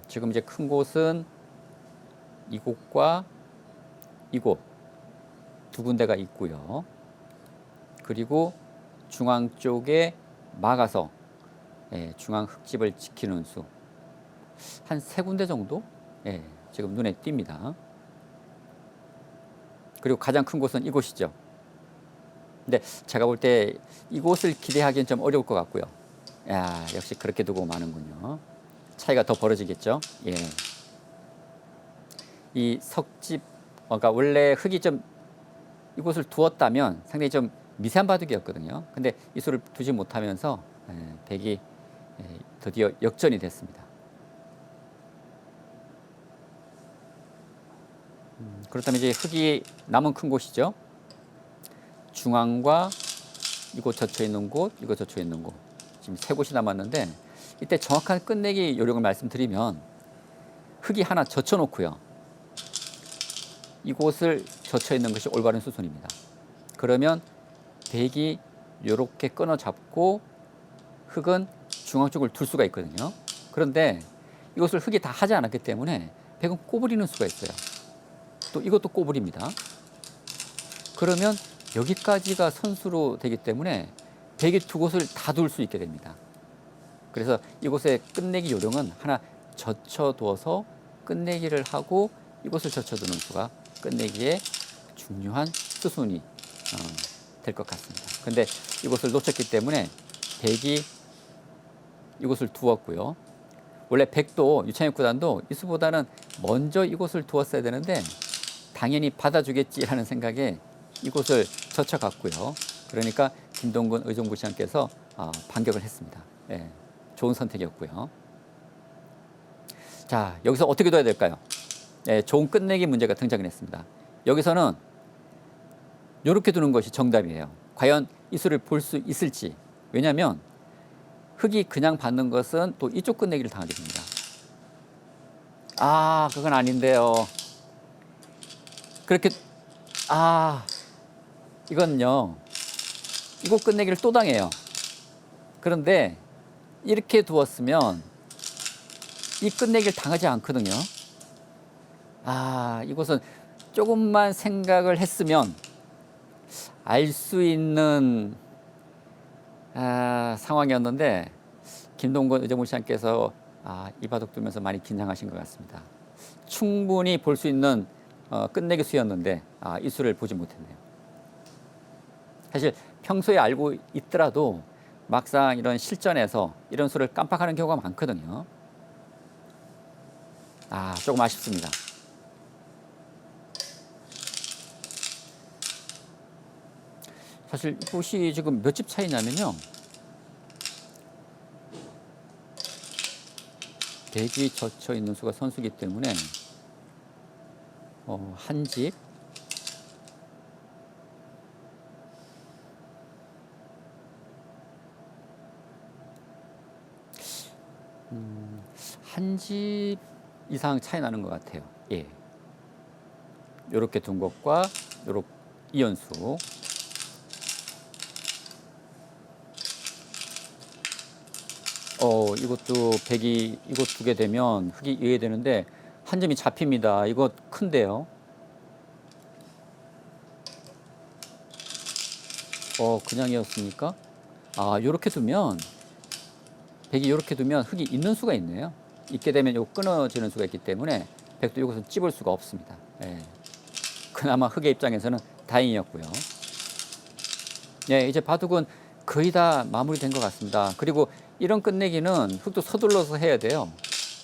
Speaker 4: 지금 이제 큰 곳은 이곳과 이곳 두 군데가 있고요. 그리고 중앙 쪽에 막아서 중앙 흙집을 지키는 수 한 3군데 정도 지금 눈에 띕니다. 그리고 가장 큰 곳은 이곳이죠. 근데 제가 볼 때 이곳을 기대하기는 좀 어려울 것 같고요. 역시 그렇게 두고 마는군요. 차이가 더 벌어지겠죠. 예. 이 석집, 그러니까 원래 흙이 좀 이곳을 두었다면 상당히 좀 미세한 바둑이었거든요. 근데 이수를 두지 못하면서 백이 드디어 역전이 됐습니다. 그렇다면 이제 흙이 남은 큰 곳이죠. 중앙과 이곳 젖혀 있는 곳, 이곳 젖혀 있는 곳. 지금 세 곳이 남았는데 이때 정확한 끝내기 요령을 말씀드리면 흙이 하나 젖혀 놓고요. 이곳을 젖혀 있는 것이 올바른 수순입니다. 그러면 백이 이렇게 끊어 잡고 흙은 중앙 쪽을 둘 수가 있거든요. 그런데 이것을 흙이 다 하지 않았기 때문에 백은 꼬부리는 수가 있어요. 또 이것도 꼬부립니다. 그러면 여기까지가 선수로 되기 때문에 백이 두 곳을 다 둘 수 있게 됩니다. 그래서 이곳의 끝내기 요령은 하나 젖혀두어서 끝내기를 하고 이곳을 젖혀두는 수가 끝내기의 중요한 수순이 될 것 같습니다. 근데 이곳을 놓쳤기 때문에 백이 이곳을 두었고요. 원래 백도 유창익 구단도 이수보다는 먼저 이곳을 두었어야 되는데 당연히 받아주겠지라는 생각에 이곳을 젖혀갔고요. 그러니까 김동근 의정부 시장께서 반격을 했습니다. 예, 좋은 선택이었고요. 자, 여기서 어떻게 둬야 될까요? 예, 좋은 끝내기 문제가 등장을 했습니다. 여기서는 이렇게 두는 것이 정답이에요. 과연 이 수를 볼 수 있을지. 왜냐하면 흙이 그냥 받는 것은 또 이쪽 끝내기를 당하게 됩니다. 그건 아닌데요. 그렇게 이건요. 이곳 끝내기를 또 당해요. 그런데 이렇게 두었으면 이 끝내기를 당하지 않거든요. 이곳은 조금만 생각을 했으면 알 수 있는 상황이었는데 김동근 의정부 시장께서 이 바둑 두면서 많이 긴장하신 것 같습니다. 충분히 볼 수 있는 끝내기 수였는데 이 수를 보지 못했네요. 사실 평소에 알고 있더라도 막상 이런 실전에서 이런 수를 깜빡하는 경우가 많거든요. 조금 아쉽습니다. 사실 이곳이 지금 몇 집 차이냐면요. 백이 젖혀 있는 수가 선수기 때문에 한 집, 한 집 이상 차이 나는 것 같아요. 예. 요렇게 둔 것과 요렇게 이연수. 이것도 백이 이것 두게 되면 흙이 이해되는데 한 점이 잡힙니다. 이거 큰데요. 그냥이었습니까? 요렇게 두면 백이 요렇게 두면 흙이 있는 수가 있네요. 있게 되면 이거 끊어지는 수가 있기 때문에 백도 이것을 찝을 수가 없습니다. 예. 그나마 흙의 입장에서는 다행이었고요. 예, 이제 바둑은 거의 다 마무리된 것 같습니다. 그리고 이런 끝내기는 흙도 서둘러서 해야 돼요.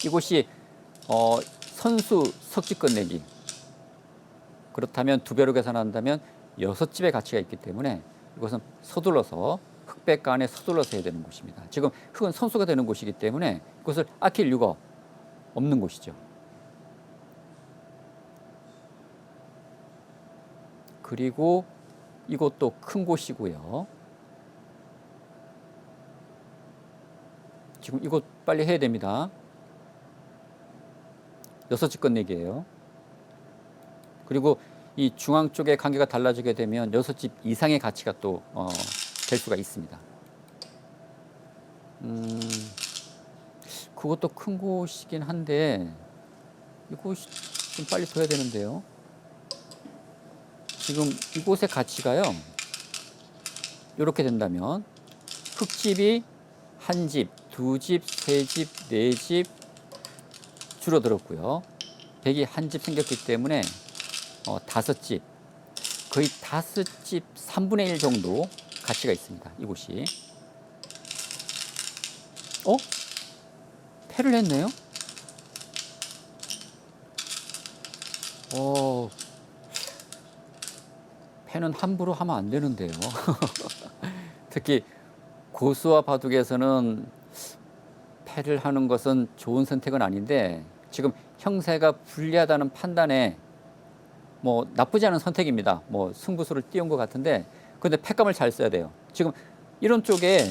Speaker 4: 이곳이 선수 석집 끝내기. 그렇다면 두 배로 계산한다면 6집의 가치가 있기 때문에 이것은 서둘러서 흑백 간에 서둘러서 해야 되는 곳입니다. 지금 흙은 선수가 되는 곳이기 때문에 이것을 아낄 이유가 없는 곳이죠. 그리고 이것도 큰 곳이고요. 지금 이것 빨리 해야 됩니다. 6집 끝내기예요. 그리고 이 중앙 쪽의 관계가 달라지게 되면 6집 이상의 가치가 또 될 수가 있습니다. 그것도 큰 곳이긴 한데 이곳이 좀 빨리 둬야 되는데요. 지금 이곳의 가치가요. 이렇게 된다면 흙집이 한 집, 두 집, 세 집, 네 집 줄어들었고요. 백이 한 집 생겼기 때문에 5집, 거의 5집 3분의 1 정도 가치가 있습니다. 이곳이. 패를 했네요. 패는 함부로 하면 안 되는데요. 특히 고수와 바둑에서는 패를 하는 것은 좋은 선택은 아닌데 지금 형세가 불리하다는 판단에 뭐 나쁘지 않은 선택입니다. 뭐 승부수를 띄운 것 같은데 근데 패감을 잘 써야 돼요. 지금 이런 쪽에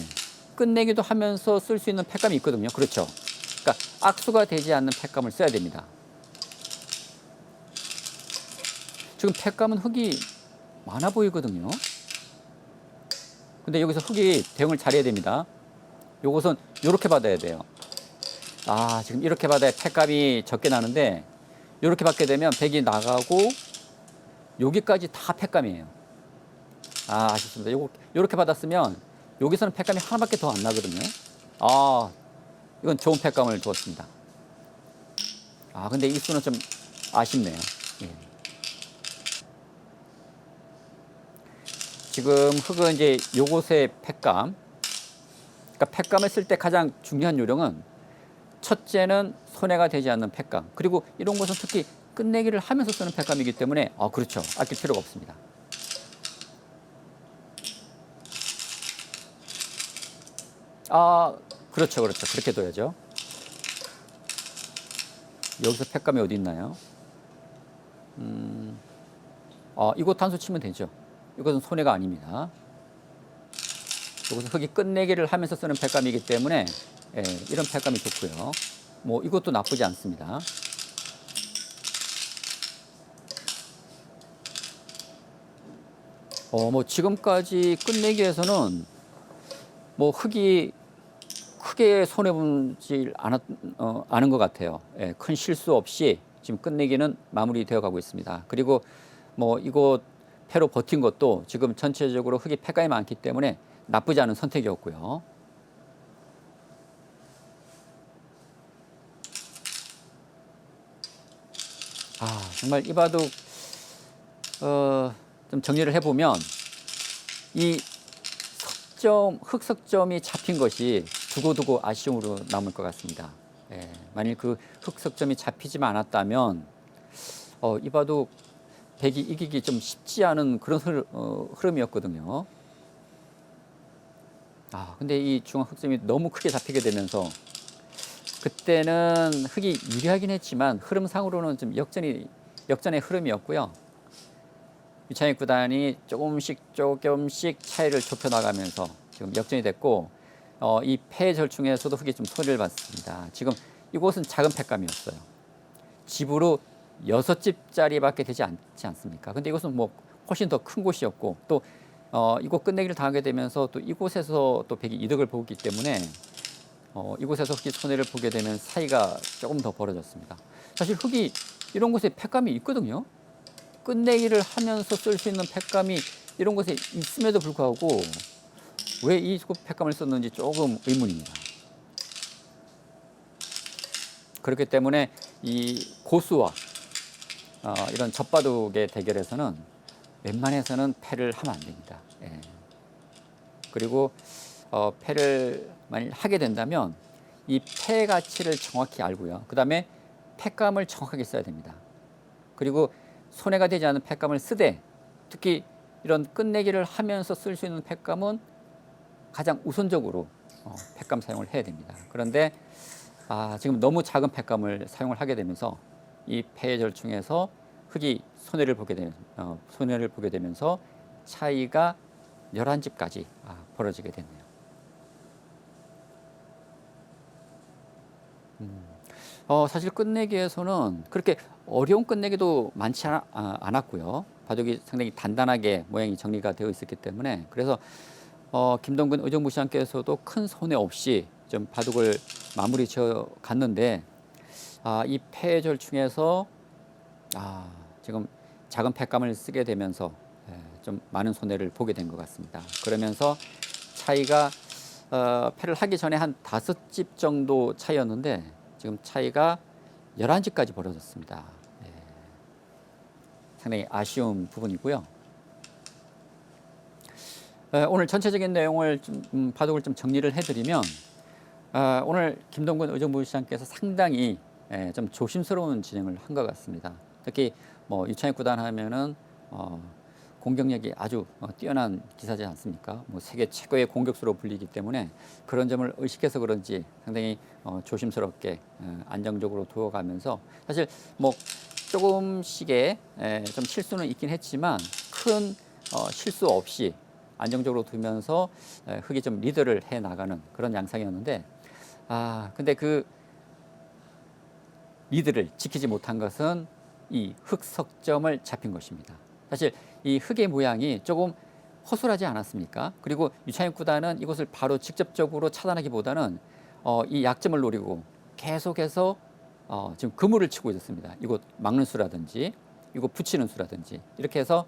Speaker 4: 끝내기도 하면서 쓸 수 있는 패감이 있거든요. 그렇죠. 그러니까 악수가 되지 않는 패감을 써야 됩니다. 지금 패감은 흙이 많아 보이거든요. 근데 여기서 흙이 대응을 잘해야 됩니다. 요것은 이렇게 받아야 돼요. 지금 이렇게 받아야 패감이 적게 나는데 이렇게 받게 되면 백이 나가고 여기까지 다 패감이에요. 아쉽습니다. 요렇게 받았으면 여기서는 패감이 하나밖에 더 안 나거든요. 이건 좋은 패감을 주었습니다. 근데 이 수는 좀 아쉽네요. 예. 지금 흙은 이제 요것의 패감. 그러니까 패감을 쓸 때 가장 중요한 요령은 첫째는 손해가 되지 않는 패감. 그리고 이런 것은 특히 끝내기를 하면서 쓰는 패감이기 때문에 그렇죠. 아낄 필요가 없습니다. 그렇죠. 그렇게 둬야죠. 여기서 패감이 어디 있나요? 이거 단수 치면 되죠. 이것은 손해가 아닙니다. 이것은 흙이 끝내기를 하면서 쓰는 패감이기 때문에 이런 패감이 좋고요. 뭐 이것도 나쁘지 않습니다. 뭐 지금까지 끝내기에서는 뭐 흙이 크게 손해보지 않은 것 같아요. 큰 실수 없이 지금 끝내기는 마무리되어 가고 있습니다. 그리고 뭐 이거 패로 버틴 것도 지금 전체적으로 흙이 패감이 많기 때문에 나쁘지 않은 선택이었고요. 정말 이 바둑 좀 정리를 해보면 이 흑석점이 잡힌 것이 두고두고 아쉬움으로 남을 것 같습니다. 만일 그 흑석점이 잡히지만 않았다면 이 바둑 백이 이기기 좀 쉽지 않은 그런 흐름이었거든요. 근데 이 중앙 흑점이 너무 크게 잡히게 되면서 그때는 흑이 유리하긴 했지만 흐름상으로는 좀 역전의 흐름이었고요. 유창익 구단이 조금씩 차이를 좁혀나가면서 지금 역전이 됐고 이 패 절충에서도 흑이 좀 손해를 봤습니다. 지금 이곳은 작은 패감이었어요. 집으로 6집짜리밖에 되지 않지 않습니까? 근데 이곳은 뭐 훨씬 더 큰 곳이었고 또 이곳 끝내기를 당하게 되면서 또 이곳에서 또 백이 이득을 보기 때문에 이곳에서 흑이 손해를 보게 되면 사이가 조금 더 벌어졌습니다. 사실 흑이 이런 곳에 패감이 있거든요. 끝내기를 하면서 쓸 수 있는 패감이 이런 곳에 있음에도 불구하고 왜 이 패감을 썼는지 조금 의문입니다. 그렇기 때문에 이 고수와 이런 젖바둑의 대결에서는 웬만해서는 패를 하면 안 됩니다. 그리고 패를 만일 하게 된다면 이 패 가치를 정확히 알고요. 그 다음에 패감을 정확하게 써야 됩니다. 그리고 손해가 되지 않는 패감을 쓰되 특히 이런 끝내기를 하면서 쓸 수 있는 패감은 가장 우선적으로 패감 사용을 해야 됩니다. 그런데 지금 너무 작은 패감을 사용을 하게 되면서 이 패 절충에서 흑이 손해를 보게 되면서 차이가 11집까지 벌어지게 됐네요. 사실 끝내기에서는 그렇게 어려운 끝내기도 많지 않았고요. 바둑이 상당히 단단하게 모양이 정리가 되어 있었기 때문에 그래서 김동근 의정부시장께서도 큰 손해 없이 좀 바둑을 마무리 지어 갔는데 이 패 절충에서 지금 작은 패감을 쓰게 되면서 좀 많은 손해를 보게 된 것 같습니다. 그러면서 차이가 패를 하기 전에 한 5집 정도 차이였는데 지금 차이가 11집까지 벌어졌습니다. 상당히 아쉬운 부분이고요. 오늘 전체적인 내용을 바둑을 좀 정리를 해드리면 오늘 김동근 의정부 시장께서 상당히 좀 조심스러운 진행을 한 것 같습니다. 특히 뭐 유창익 구단 하면은 공격력이 아주 뛰어난 기사지 않습니까? 뭐 세계 최고의 공격수로 불리기 때문에 그런 점을 의식해서 그런지 상당히 조심스럽게 안정적으로 두어가면서 사실 뭐 조금씩의 좀 실수는 있긴 했지만 큰 실수 없이 안정적으로 두면서 흑이 좀 리드를 해 나가는 그런 양상이었는데 근데 그 리드를 지키지 못한 것은 이 흑 석점을 잡힌 것입니다. 사실 이 흑의 모양이 조금 허술하지 않았습니까? 그리고 유창익 구단은 이것을 바로 직접적으로 차단하기보다는 이 약점을 노리고 계속해서 지금 그물을 치고 있었습니다. 이곳 막는 수라든지 이곳 붙이는 수라든지 이렇게 해서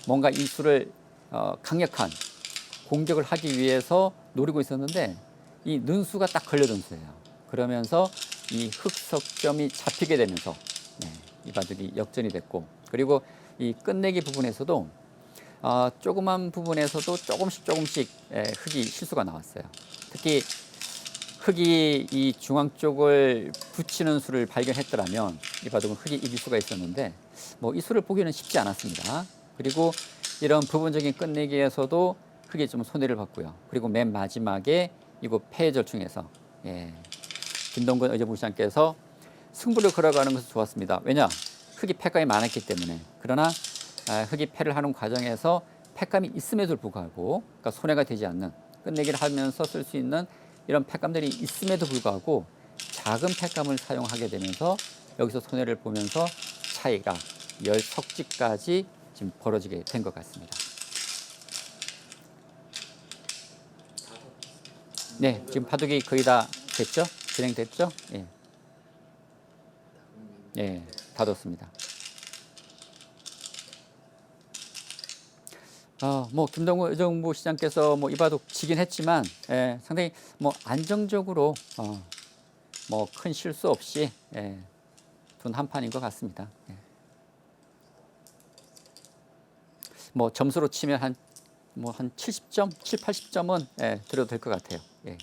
Speaker 4: 뭔가 이 수를 강력한 공격을 하기 위해서 노리고 있었는데 이 는수가 딱 걸려든 수예요. 그러면서 이 흑석점이 잡히게 되면서 이 바둑이 역전이 됐고 그리고 이 끝내기 부분에서도 조그만 부분에서도 조금씩 흑이 실수가 나왔어요. 특히 흑이 이 중앙 쪽을 붙이는 수를 발견했더라면 이 바둑은 흑이 이길 수가 있었는데 뭐 이 수를 보기는 쉽지 않았습니다. 그리고 이런 부분적인 끝내기에서도 흑이 좀 손해를 봤고요. 그리고 맨 마지막에 이곳 패절충에서 김동근 의정부 시장께서 승부를 걸어가는 것은 좋았습니다. 왜냐? 흑이 패감이 많았기 때문에. 그러나 흑이 패를 하는 과정에서 패감이 있음에도 불구하고 그러니까 손해가 되지 않는 끝내기를 하면서 쓸 수 있는 이런 패감들이 있음에도 불구하고 작은 패감을 사용하게 되면서 여기서 손해를 보면서 차이가 10석지까지 지금 벌어지게 된 것 같습니다. 네, 지금 바둑이 거의 다 됐죠? 진행됐죠? 예. 예, 다 뒀습니다. 뭐 김동근 의정부 시장께서 뭐 이 바둑 지긴 했지만 상당히 뭐 안정적으로 뭐 큰 실수 없이 둔 한 판인 것 같습니다. 뭐 점수로 치면 한 70점, 80점은 드려도 될 것 같아요. 예.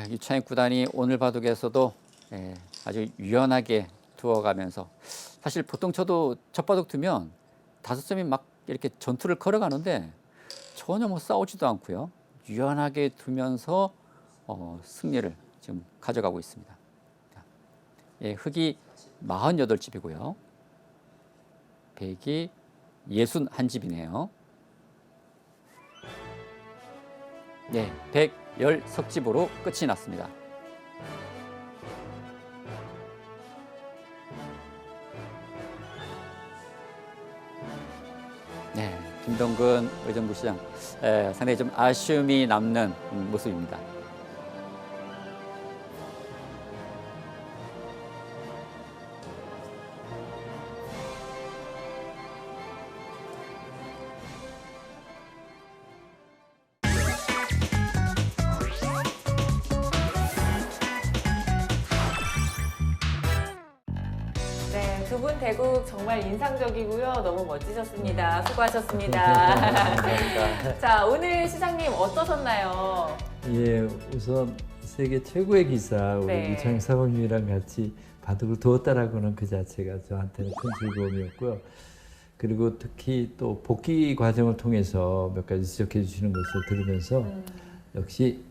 Speaker 4: 유창익 구단이 오늘 바둑에서도 아주 유연하게 두어가면서 사실 보통 저도 젖바둑 두면 5점이 막 이렇게 전투를 걸어가는데 전혀 뭐 싸우지도 않고요. 유연하게 두면서 승리를 지금 가져가고 있습니다. 흑이 48집이고요. 백이 61집이네요. 네, 110석집으로 끝이 났습니다. 네, 김동근 의정부 시장 상당히 좀 아쉬움이 남는 모습입니다.
Speaker 1: 네, 두 분 대국 정말 인상적이고요. 너무 멋지셨습니다. 수고하셨습니다.
Speaker 3: 감사합니다.
Speaker 1: 자, 오늘 시장님 어떠셨나요?
Speaker 2: 예, 우선 세계 최고의 기사 우리
Speaker 1: 네.
Speaker 2: 유창익 사범님이랑 같이 바둑을 두었다라고는 그 자체가 저한테는 큰 즐거움이었고요. 그리고 특히 또 복귀 과정을 통해서 몇 가지 지적해 주시는 것을 들으면서 역시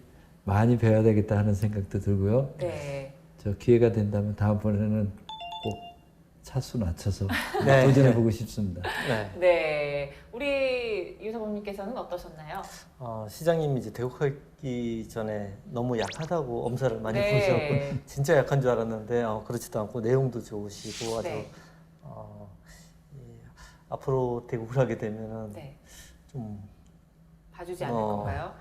Speaker 2: 많이 배워야 되겠다 하는 생각도 들고요.
Speaker 1: 네.
Speaker 2: 저 기회가 된다면 다음번에는 꼭 차수 낮춰서
Speaker 3: 네.
Speaker 2: 도전해 보고 싶습니다.
Speaker 3: 네.
Speaker 1: 네. 우리 유사범님께서는 어떠셨나요?
Speaker 3: 시장님이 이제 대국하기 전에 너무 약하다고 엄살을 많이
Speaker 1: 네.
Speaker 3: 부리셔갖고 진짜 약한 줄 알았는데 그렇지도 않고 내용도 좋으시고 아주
Speaker 1: 네.
Speaker 3: 앞으로 대국을 하게 되면은
Speaker 1: 네.
Speaker 3: 좀
Speaker 1: 봐주지 않을
Speaker 3: 어,
Speaker 1: 건가요?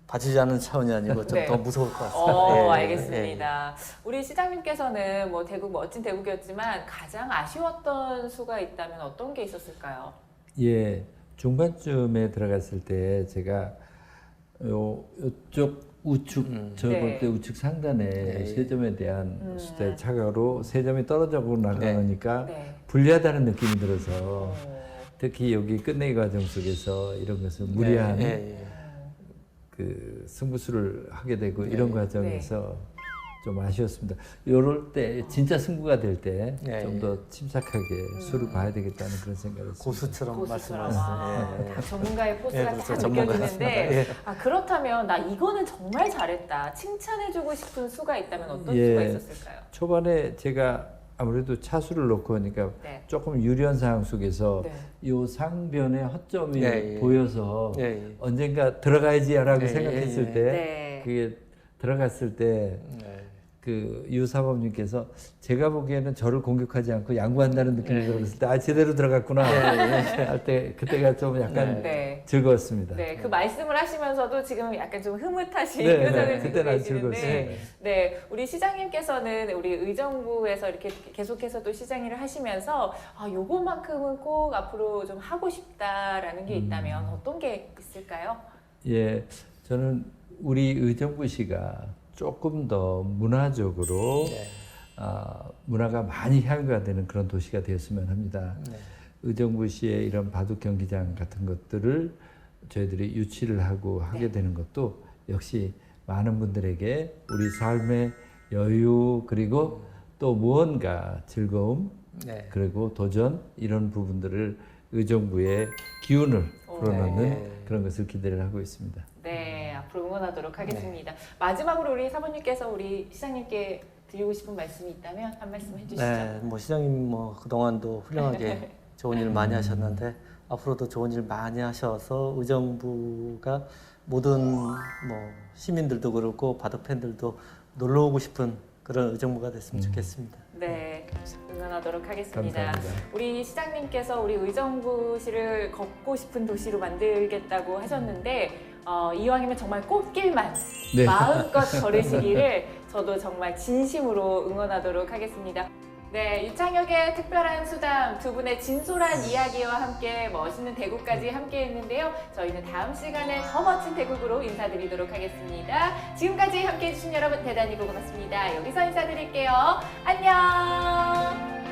Speaker 3: 봐주지 않은 차원이 아니고 좀
Speaker 1: 네.
Speaker 3: 더 무서울 것 같습니다. 예,
Speaker 1: 알겠습니다. 우리 시장님께서는 뭐 대국 멋진 대국이었지만 가장 아쉬웠던 수가 있다면 어떤 게 있었을까요?
Speaker 2: 예, 중반쯤에 들어갔을 때 제가 요쪽 우측 저 볼
Speaker 1: 네.
Speaker 2: 때 우측 상단에
Speaker 3: 네.
Speaker 2: 세 점에 대한 숫자의 차가로 세 점이 떨어져 나가니까
Speaker 1: 네.
Speaker 2: 불리하다는 느낌이 들어서
Speaker 1: 어,
Speaker 2: 특히 여기 끝내기 과정 속에서 이런 것을 무리한 그 승부수를 하게 되고 이런 과정에서 좀 아쉬웠습니다. 이럴 때 진짜 승부가 될 때 좀 더 침착하게 수를 봐야 되겠다는 그런 생각을 했습니다.
Speaker 3: 고수처럼 말씀하셨어요.
Speaker 1: 아, 전문가의 포스가
Speaker 3: 그렇죠.
Speaker 1: 다
Speaker 3: 전문가
Speaker 1: 느껴지는데 아, 그렇다면 나 이거는 정말 잘했다. 칭찬해주고 싶은 수가 있다면 어떤
Speaker 2: 예.
Speaker 1: 수가 있었을까요?
Speaker 2: 초반에 제가 아무래도 차수를 놓고 하니까 조금 유리한 상황 속에서 이 상변의 허점이 보여서 언젠가 들어가야지라고 생각했을 때 그게 들어갔을 때 그 유사범님께서 제가 보기에는 저를 공격하지 않고 양보한다는 느낌이 들었을 때 아 제대로 들어갔구나 할 때 그때가 좀 약간 즐거웠습니다.
Speaker 1: 네, 그 말씀을 하시면서도 지금 약간 좀 흐뭇하신 표정을 지고 계시는데, 네, 우리 시장님께서는 우리 의정부에서 이렇게 계속해서 또 시장 일을 하시면서 아, 요거만큼은 꼭 앞으로 좀 하고 싶다라는 게 있다면 어떤 게 있을까요?
Speaker 2: 예, 저는 우리 의정부시가 조금 더 문화적으로 문화가 많이 향유가 되는 그런 도시가 되었으면 합니다. 의정부시의 이런 바둑 경기장 같은 것들을 저희들이 유치를 하고 하게 되는 것도 역시 많은 분들에게 우리 삶의 여유 그리고 또 무언가 즐거움 그리고 도전 이런 부분들을 의정부의 기운을 불어넣는 그런 것을 기대를 하고 있습니다.
Speaker 1: 네, 앞으로 응원하도록 하겠습니다. 마지막으로 우리 사모님께서 우리 시장님께 드리고 싶은 말씀이 있다면 한 말씀 해주시죠.
Speaker 3: 네, 뭐 시장님 뭐 그동안도 훌륭하게 좋은 일 많이 하셨는데 앞으로도 좋은 일 많이 하셔서 의정부가 모든 뭐 시민들도 그렇고 바둑 팬들도 놀러 오고 싶은 그런 의정부가 됐으면 좋겠습니다.
Speaker 1: 네, 응원하도록 하겠습니다.
Speaker 2: 감사합니다.
Speaker 1: 우리 시장님께서 우리 의정부시를 걷고 싶은 도시로 만들겠다고 하셨는데 이왕이면 정말 꽃길만 마음껏 걸으시기를 저도 정말 진심으로 응원하도록 하겠습니다. 네, 유창혁의 특별한 수담 두 분의 진솔한 이야기와 함께 멋있는 대국까지 함께 했는데요. 저희는 다음 시간에 더 멋진 대국으로 인사드리도록 하겠습니다. 지금까지 함께 해주신 여러분 대단히 고맙습니다. 여기서 인사드릴게요. 안녕!